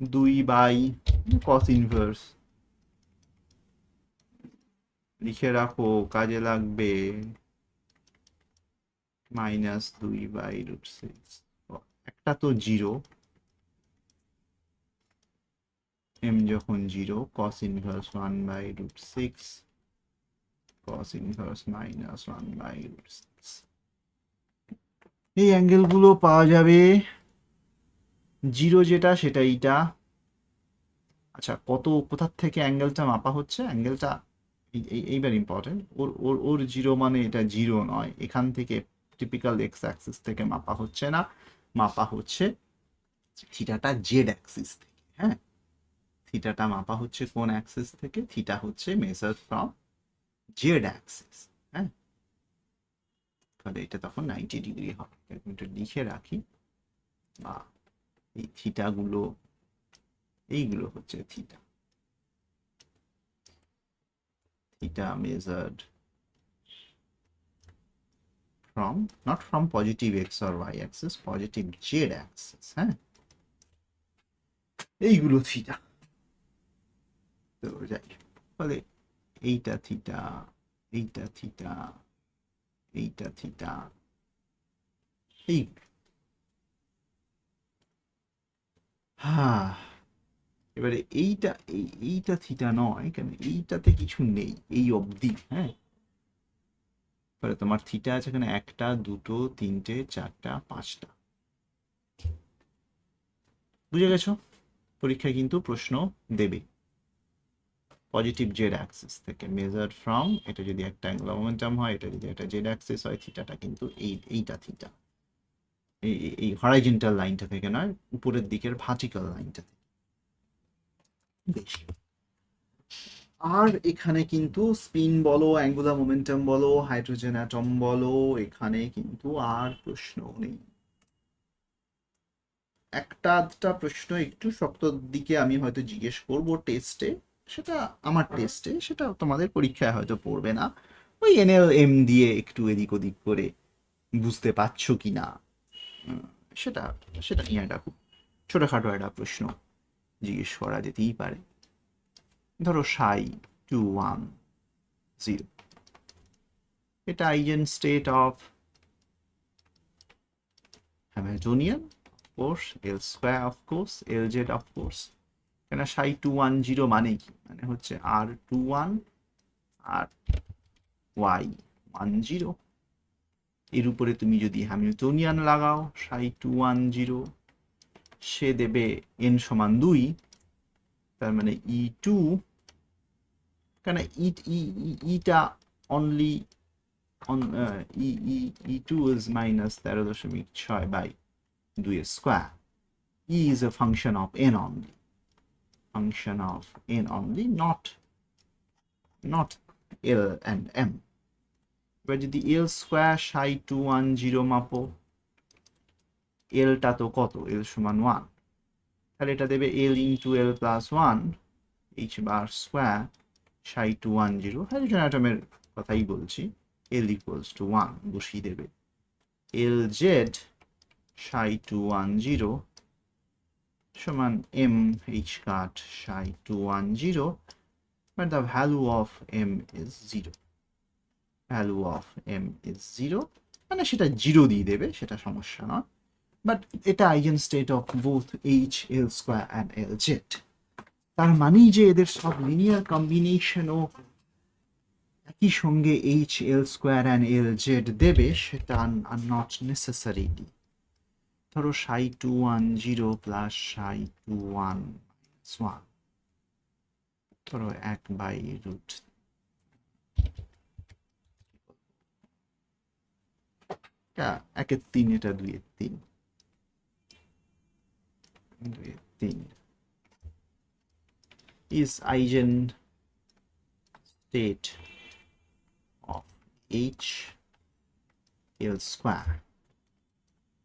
2/cos inverse, লিখে রাখো, কাজে লাগবে, -2/√6। একটা তো জিরো, এম যখন zero, cos inverse 1/√6, cos inverse -1/√6। এই অ্যাঙ্গেলগুলো পাওয়া যাবে, জিরো যেটা সেটা এইটা। আচ্ছা, কোথার থেকে অ্যাঙ্গেলটা মাপা হচ্ছে? অ্যাঙ্গেলটা এইবার ইম্পর্টেন্ট, ওর ওর ওর জিরো মানে এটা জিরো নয়, এখান থেকে টিপিক্যাল এক্স অ্যাক্সিস থেকে মাপা হচ্ছে না, মাপা হচ্ছে থিটাটা জেড অ্যাক্সিস থেকে। হ্যাঁ, থিটাটা মাপা হচ্ছে কোন অ্যাক্সিস থেকে? থিটা হচ্ছে মেজার ফ্রম জেড অ্যাক্সিস। হ্যাঁ, তাহলে এটা তখন 90 ডিগ্রি হবে, এটা লিখে রাখি। বা এই থিটাগুলো, এইগুলো হচ্ছে theta, theta measured from, not from positive x or y axis, positive z axis. হ্যাঁ, এইগুলো থিটা। তো যাই, ফলে এইটা থিটা, এইটা থিটা, এইটা থিটা, এই, হ্যাঁ, এবারে এইটা থিটা নয়, কেন এইটাতে কিছু নেই এই অবধি। হ্যাঁ, এবারে তোমার থিটা আছে এখানে একটা, দুটো, তিনটে, চারটা, পাঁচটা। বুঝে গেছো? পরীক্ষায় কিন্তু প্রশ্ন দেবে পজিটিভ জেড অ্যাক্সিস থেকে, মেজার ফ্রম, এটা যদি একটা অ্যাঙ্গুলার মোমেন্টাম হয়, এটা যদি একটা জেড অ্যাক্সিস হয়, থিটাটা কিন্তু এইটা থিটা, এই হরাইজন্টাল লাইনটা থেকে নয়, উপরের দিকের ভার্টিক্যাল লাইনটা থেকে। বেশ, আর এখানে কিন্তু স্পিন বলো, অ্যাঙ্গুলার মোমেন্টাম বলো, হাইড্রোজেন অ্যাটম বলো, এখানে কিন্তু আর প্রশ্ন নেই। একটা আধটা প্রশ্ন একটু শক্তর দিকে আমি হয়তো জিজ্ঞেস করব টেস্টে, সেটা আমার টেস্টে, সেটা তোমাদের পরীক্ষায় হয়তো পড়বে না। ওই NLM দিয়ে একটু এদিক ওদিক করে বুঝতে পারছো কি না, উম, সেটা সেটা নিয়ে একটা খুব ছোটখাটো একটা প্রশ্ন জিজ্ঞেস করা যেতেই পারে। ধরো সাই 2 1 0, এটা eigen state of Hamiltonian course, L square of course, L Z of course. কেন সাই 2 1 0 মানে কি, মানে হচ্ছে R 2 1 আর Y 1 0। এর উপরে তুমি যদি হ্যামিল্টনিয়ান লাগাও সাই 2 1 0, সে দেবে n সমান 2, তার মানে E2, কেন ইটা only on E2 is minus 13.6 by 2 square. E is a function of n only, not L and M. এবার যদি L স্কোয়ার সাই 2 1 0 মাপো, L টা তো কত, L সমান 1, তাহলে এটা দেবে L into L plus 1 H বার স্কোয়ার সাই 2 1 0। হাইড্রোজেন অ্যাটমের কথাই বলছি, L ইকুয়ালস টু 1 বসিয়ে দেবে। L জেড সাই 2 1 0 সমান M H cut Sai 2 1 0, but the value of M is 0. Value of M is 0, মানে সেটা 0 দিয়ে দেবে, সেটা সমস্যা নয়। বাট এটা eigen state of both H L square and L Z. তার মানেই যে এদের সব লিনিয়ার কম্বিনেশনও একই সঙ্গে H L square and L Z দেবে, সেটা নট নেসেসারিলি। ধরো সাই 2 1 0 প্লাস সাই 2 1 - 1, ধরো 1/√, এটা 1/3, এটা 2/3, 2/3 is eigen state of H L square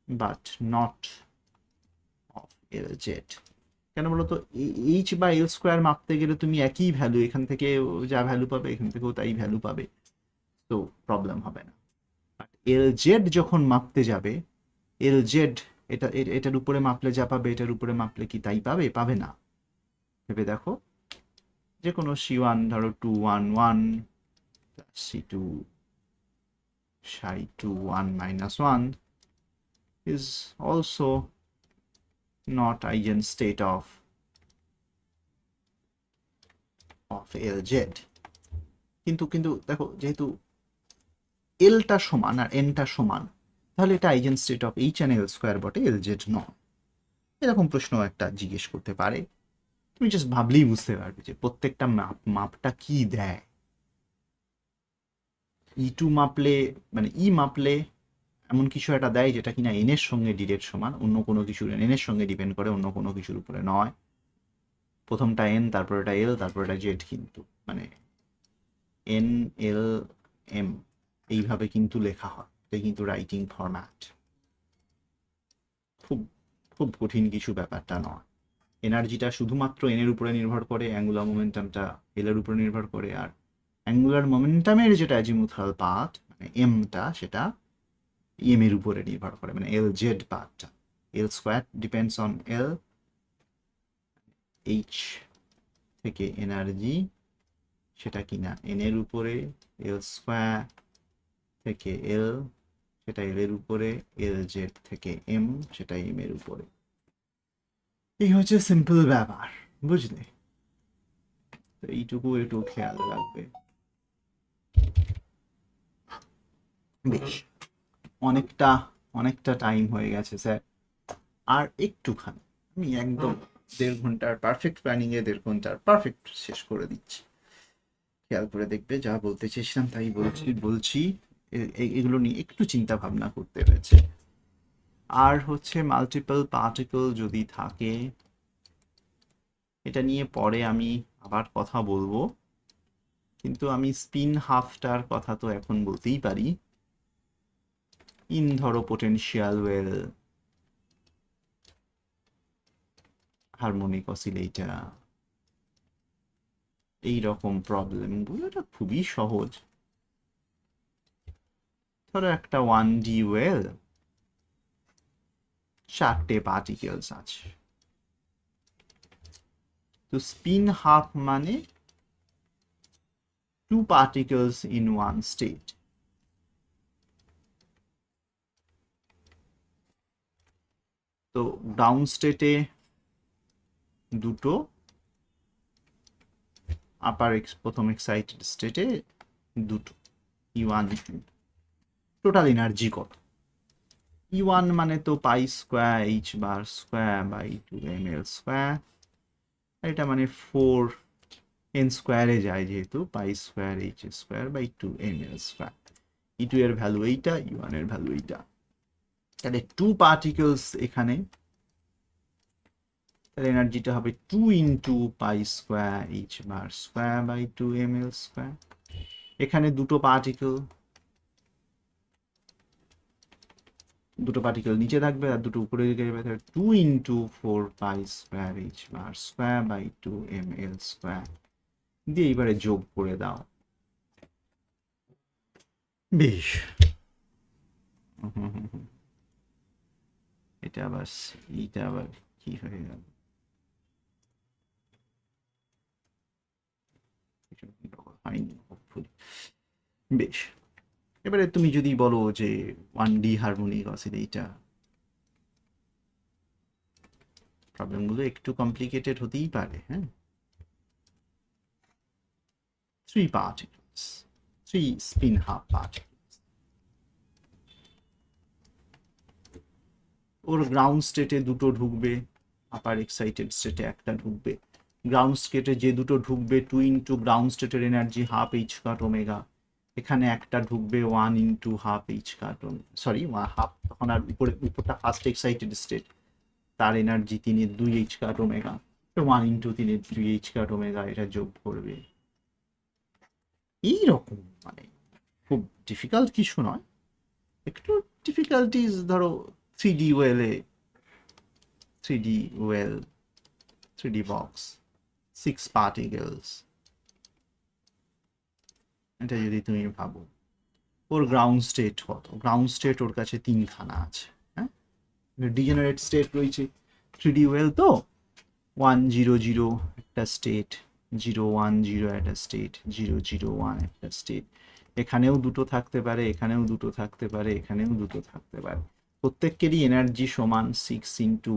but not of L z। কেন বলতো, H বা L স্কোয়ার মাপতে গেলে তুমি একই ভ্যালু এখান থেকে যা ভ্যালু পাবে এখান থেকেও তাই ভ্যালু পাবে, তো প্রবলেম হবে না। এল জেড যখন মাপতে যাবে, এল জেড এটার উপরে মাপলে যা পাবে এটার উপরে মাপলে কি তাই পাবে? পাবে না। ভেবে দেখো, যে কোনো C1 ধরো 2 1 1 C2 psi 2 1 - 1 is also not eigenstate of Lz। কিন্তু দেখো, যেহেতু এলটা সমান আর এনটা সমান, তাহলে এটা eigen state of H and L square বটে, এল জেড নয়। এরকম প্রশ্ন একটা জিজ্ঞেস করতে পারে, তুমি জাস্ট ভাবলেই বুঝতে পারবে যে প্রত্যেকটা মাপটা কি দেয়। E2 মাপলে, মানে ই মাপলে এমন কিছু একটা দেয় যেটা কিনা এন এর সঙ্গে ডিরেক্ট সমান, অন্য কোনো কিছু এন এর সঙ্গে ডিপেন্ড করে, অন্য কোনো কিছুর উপরে নয়। প্রথমটা এন, তারপর এটা এল, তারপর এটা জেড, কিন্তু মানে এন এল এম এইভাবে কিন্তু লেখা হয়, এটা কিন্তু রাইটিং ফরম্যাট। খুব খুব কঠিন কিছু ব্যাপারটা নয়। এনার্জিটা শুধুমাত্র এন এর উপরে নির্ভর করে, অ্যাঙ্গুলার মোমেন্টামটা এল এর উপরে নির্ভর করে, আর অ্যাঙ্গুলার মোমেন্টামের যেটা অ্যাজিমুথাল পাথ মানে এমটা, সেটা এম এর উপরে নির্ভর করে, মানে এল জেড পাথটা। L square depends on l, h থেকে এনার্জি সেটা কিনা এন এর উপরে, এল স্কোয়ার থেকে এল সেটা এল এর উপরে, এল জেড থেকে এম সেটা এম এর উপরে। এই হচ্ছে সিম্পল ব্যাপার, বুঝলে? তো এইটুকু একটু খেয়াল রাখবে। বেশ, অনেকটা টাইম হয়ে গেছে স্যার, আর একটুখানি, আমি একদম 1.5 ঘন্টার পারফেক্ট প্ল্যানিং এ 1.5 ঘন্টার পারফেক্ট শেষ করে দিচ্ছি। খেয়াল করে দেখবে, যা বলতে চেয়েছিলাম তাই বলছি। এগুলো নিয়ে একটু চিন্তা ভাবনা করতে হয়েছে। আর হচ্ছে মাল্টিপল পার্টিকল যদি থাকে, এটা নিয়ে পরে আমি আবার কথা বলবো, কিন্তু আমি স্পিন হাফটার কথা তো এখন বলতেই পারি। ধরো পোটেনশিয়াল ওয়েল হারমোনিক অসিলেটর, এইরকম প্রবলেমগুলো এটা খুবই সহজ। ধরো একটা 1D ওয়েল, 4টে পার্টিকেলস আছে, তো স্পিন হাফ মানে 2 particles in one state। তো গ্রাউন্ড স্টেটে দুটো, প্রথম এক্সাইটেড স্টেটে দুটো, E1 E2। টোটাল এনার্জি কত? E1 মানে তো pi square H bar square by 2ml square, এটা মানে 4n স্কোয়ারে যায় যেহেতু, pi square h square by 2ml square. E2 এর ভ্যালু এইটা, E1 এর ভ্যালু এইটা। তাহলে 2 পার্টিকেলস এখানে, তাহলে এনার্জিটা হবে 2 into pi square H bar square by 2ml square. এখানে দুটো পার্টিকেল নিচে থাকবে আর দুটো উপরে দিকে যাবে, তাহলে 2 into 4 pi square H bar square by 2ml square দিয়ে এবারে যোগ করে দাও। বেশ, এটা আবার কি হয়ে গেল? বেশ, এবারে তুমি যদি বলো যে 1D হারমোনিক অসিলেটর, প্রবলেমগুলো একটু কমপ্লিকেটেড হতেই পারে। হ্যাঁ, 3 particles, 3 spin half particles, ওর গ্রাউন্ড স্টেটে দুটো ঢুকবে, আপার এক্সাইটেড স্টেটে একটা ঢুকবে। গ্রাউন্ড স্টেটে যে দুটো ঢুকবে 2 ইন্টু গ্রাউন্ড স্টেটের এনার্জি হাফ এইচ কাট ওমেগা, এখানে একটা ঢুকবে 1 ইন্টু হাফ এইচ কাট, সরি হাফ, তখন আর উপরটা ফার্স্ট এক্সাইটেড স্টেট, তার এনার্জি 2h কাট ওমেগা, 1 ইন্টু 2h কাট ওমেগা, এটা যোগ করবে। এইরকম, মানে খুব ডিফিকাল্ট কিছু নয়। একটু ডিফিকাল্টিস ধরো 3D ওয়েলে, 3D বক্স, 6 পার্টিকেলস, এটা যদি তুমি ভাবো, ওর গ্রাউন্ড স্টেট কত? গ্রাউন্ড স্টেট ওর কাছে 3খানা আছে। হ্যাঁ, ডিজেনারেট স্টেট রয়েছে 3D ওয়েল, তো 1 0 0 একটা স্টেট, 0 1 0 একটা স্টেট, 0 0 1 একটা স্টেট, এখানেও দুটো থাকতে পারে, এখানেও দুটো থাকতে পারে, এখানেও দুটো থাকতে পারে। প্রত্যেকেরই এনার্জি সমান 6 into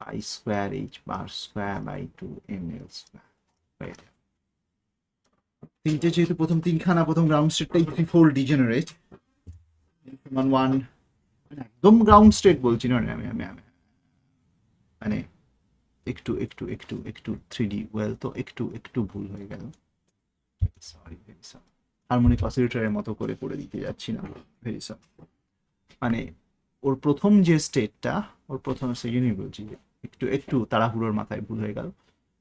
pi square H bar square by 2ml square. তিনটে যেহেতু প্রথম 3খানা, প্রথম গ্রাউন্ড স্টেটটাই 3-4 ডিজেনারেট, সমান 1, একদম গ্রাউন্ড স্টেট বলছি না আমি, মানে একটু 3D ওয়েল, তো একটু ভুল হয়ে গেল, সরি, হারমোনিক অসিলেটরের মতো করে দিতে যাচ্ছি না, ভেরি সরি। মানে ওর প্রথম যে স্টেটটা, ওর প্রথম সেকেন্ডই বলছি, একটু তাড়াহুড়োর মাথায় ভুল হয়ে গেল।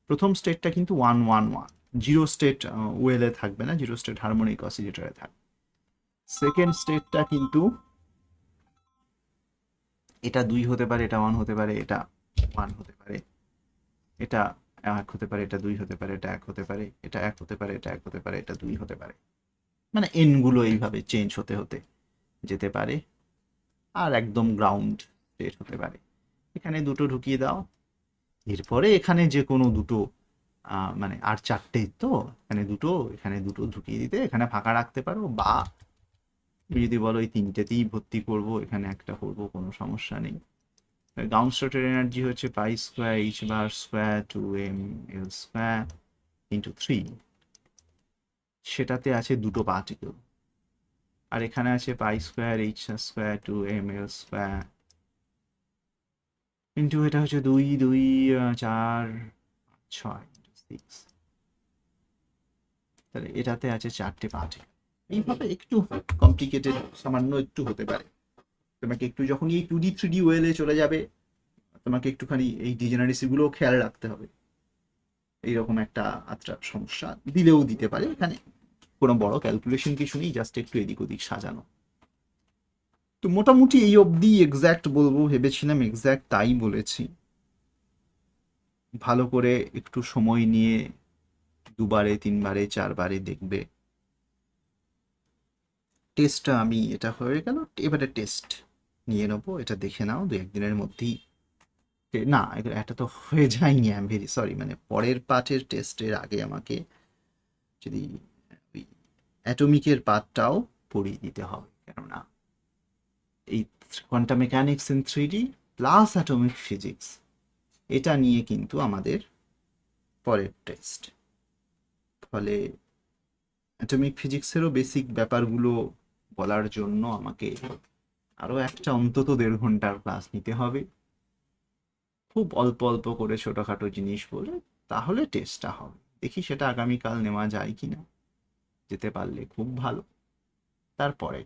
প্রথম স্টেটটা কিন্তু 1 1 1, জিরো স্টেট ওয়েলে থাকবে না, জিরো স্টেট হারমোনিক অসিলেটরে থাকবে। সেকেন্ড স্টেটটা কিন্তু এটা 2 হতে পারে, এটা 1 হতে পারে, এটা 1 হতে পারে, এটা 1 হতে পারে, এটা 2 হতে পারে, এটা 1 হতে পারে, এটা 1 হতে পারে, এটা 1 হতে পারে, এটা 2 হতে পারে, মানে এন গুলো এইভাবে চেঞ্জ হতে যেতে পারে। আর একদম গ্রাউন্ড স্টেট হতে পারে। এখানে দুটো ঢুকিয়ে দাও, এরপরে এখানে যে কোনো দুটো, মানে আর 4টে, তো এখানে দুটো ঢুকিয়ে দিতে, এখানে ফাঁকা রাখতে পারো, বা তুমি যদি বলো এই 3টেতেই ভর্তি করবো, এখানে একটা করবো, কোনো সমস্যা নেই। গ্রাউন্ড স্টেটের এনার্জি হচ্ছে পাই square H bar square 2ml square into 3, সেটাতে আছে দুটো পার্টিকেল, আর এখানে আছে পাই square h square 2ml square into, এটা হচ্ছে 2 2 4 6 6, তাহলে এটাতে আছে 4টে পার্টিকেল। এইভাবে একটু কমপ্লিকেটেড সামান্য একটু হতে পারে। তোমাকে একটু যখন এই 2D 3D ওয়েলে চলে যাবে, তোমাকে একটুখানি এই ডিজেনারেসিগুলোও খেয়াল রাখতে হবে। এইরকম একটা আত্রা সমস্যা দিলেও দিতে পারে, এখানে কোনো বড় ক্যালকুলেশন কিছু নেই, জাস্ট একটু এদিক ওদিক সাজানো। তো মোটামুটি এই অবধি এক্স্যাক্ট বলবো ভেবেছিলাম, এক্স্যাক্ট তাই বলেছি। ভালো করে একটু সময় নিয়ে 2বারে 3বারে 4বারে দেখবে। টেস্টটা আমি এটা হয়ে গেল, এবারে টেস্ট নিয়ে নেবো, এটা দেখে নাও 2-1 দিনের মধ্যেই। না, এটা তো হয়ে যায়নি, আই এম ভেরি সরি, মানে পরের পার্টের টেস্টের আগে আমাকে যদি ওই অ্যাটমিকের পার্টটাও পড়িয়ে দিতে হবে, কেননা এই quantum mechanics in 3D plus atomic physics এটা নিয়ে কিন্তু আমাদের পরের টেস্ট। ফলে অ্যাটমিক ফিজিক্সেরও বেসিক ব্যাপারগুলো বলার জন্য আমাকে আরও একটা অন্তত 1.5 ঘন্টার ক্লাস নিতে হবে, খুব অল্প অল্প করে ছোটোখাটো জিনিস বলে, তাহলে টেস্টটা হবে। দেখি সেটা আগামীকাল নেওয়া যায় কি না, যেতে পারলে খুব ভালো। তারপরে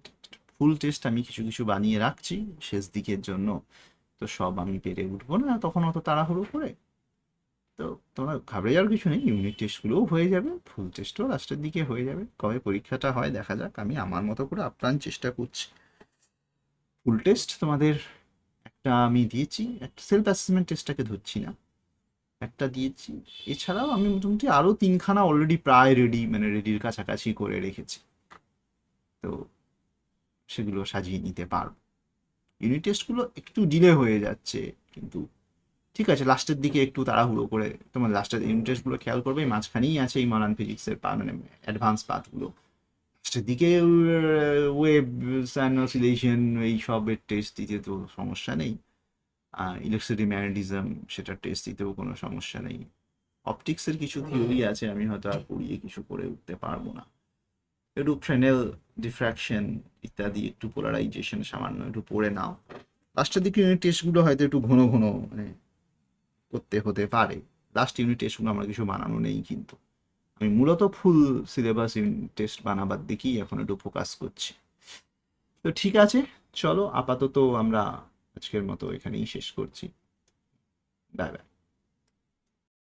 ফুল টেস্ট আমি কিছু কিছু বানিয়ে রাখছি শেষ দিকের জন্য, তো সব আমি পেরে উঠবো না তখন অত তাড়াহুড়ো করে। তো তোমরা ঘাবড়ে যাওয়ার কিছু নেই, ইউনিট টেস্টগুলোও হয়ে যাবে, ফুল টেস্টও লাস্টের দিকে হয়ে যাবে। কবে পরীক্ষাটা হয় দেখা যাক, আমি আমার মতো করে আপ্রাণ চেষ্টা করছি। ফুল টেস্ট তোমাদের একটা আমি দিয়েছি, একটা সেলফ অ্যাসেসমেন্ট টেস্টটাকে ধরছি না, একটা দিয়েছি। এছাড়াও আমি মোটামুটি আরও 3খানা অলরেডি প্রায় রেডি, মানে রেডির কাছাকাছি করে রেখেছি, তো সেগুলো সাজিয়ে নিতে পারবো। ইউনিট টেস্টগুলো একটু ডিলে হয়ে যাচ্ছে, কিন্তু ঠিক আছে, লাস্টের দিকে একটু তাড়াহুড়ো করে তোমার লাস্টের ইউনিট টেস্টগুলো খেয়াল করবে, মাঝখানেই আছে এই মডার্ন ফিজিক্সের মানে অ্যাডভান্স পার্টগুলো। লাস্টের দিকে ওয়েভ অ্যান্ড অসিলেশন এই সবের টেস্ট দিতে তো সমস্যা নেই, ইলেকট্রিসিটি ম্যাগনেটিজম সেটার টেস্ট দিতেও কোনো সমস্যা নেই। অপটিক্সের কিছু থিওরি আছে, আমি হয়তো আর পড়িয়ে কিছু করে উঠতে পারবো না, একটু ফ্রেনেল ডিফ্র্যাকশন ইত্যাদি, একটু পোলারাইজেশন সামান্য একটু পড়ে নাও। লাস্টের দিকে ইউনিট টেস্টগুলো হয়তো একটু ঘন ঘন মানে করতে হতে পারে। লাস্ট ইউনিট টেস্টগুলো আমার কিছু বানানো নেই, কিন্তু আমি মূলত ফুল সিলেবাস ইউনিট টেস্ট বানাবার দিকেই এখন একটু ফোকাস করছি। তো ঠিক আছে, চলো আপাতত আমরা আজকের মতো এখানেই শেষ করছি। Bye bye.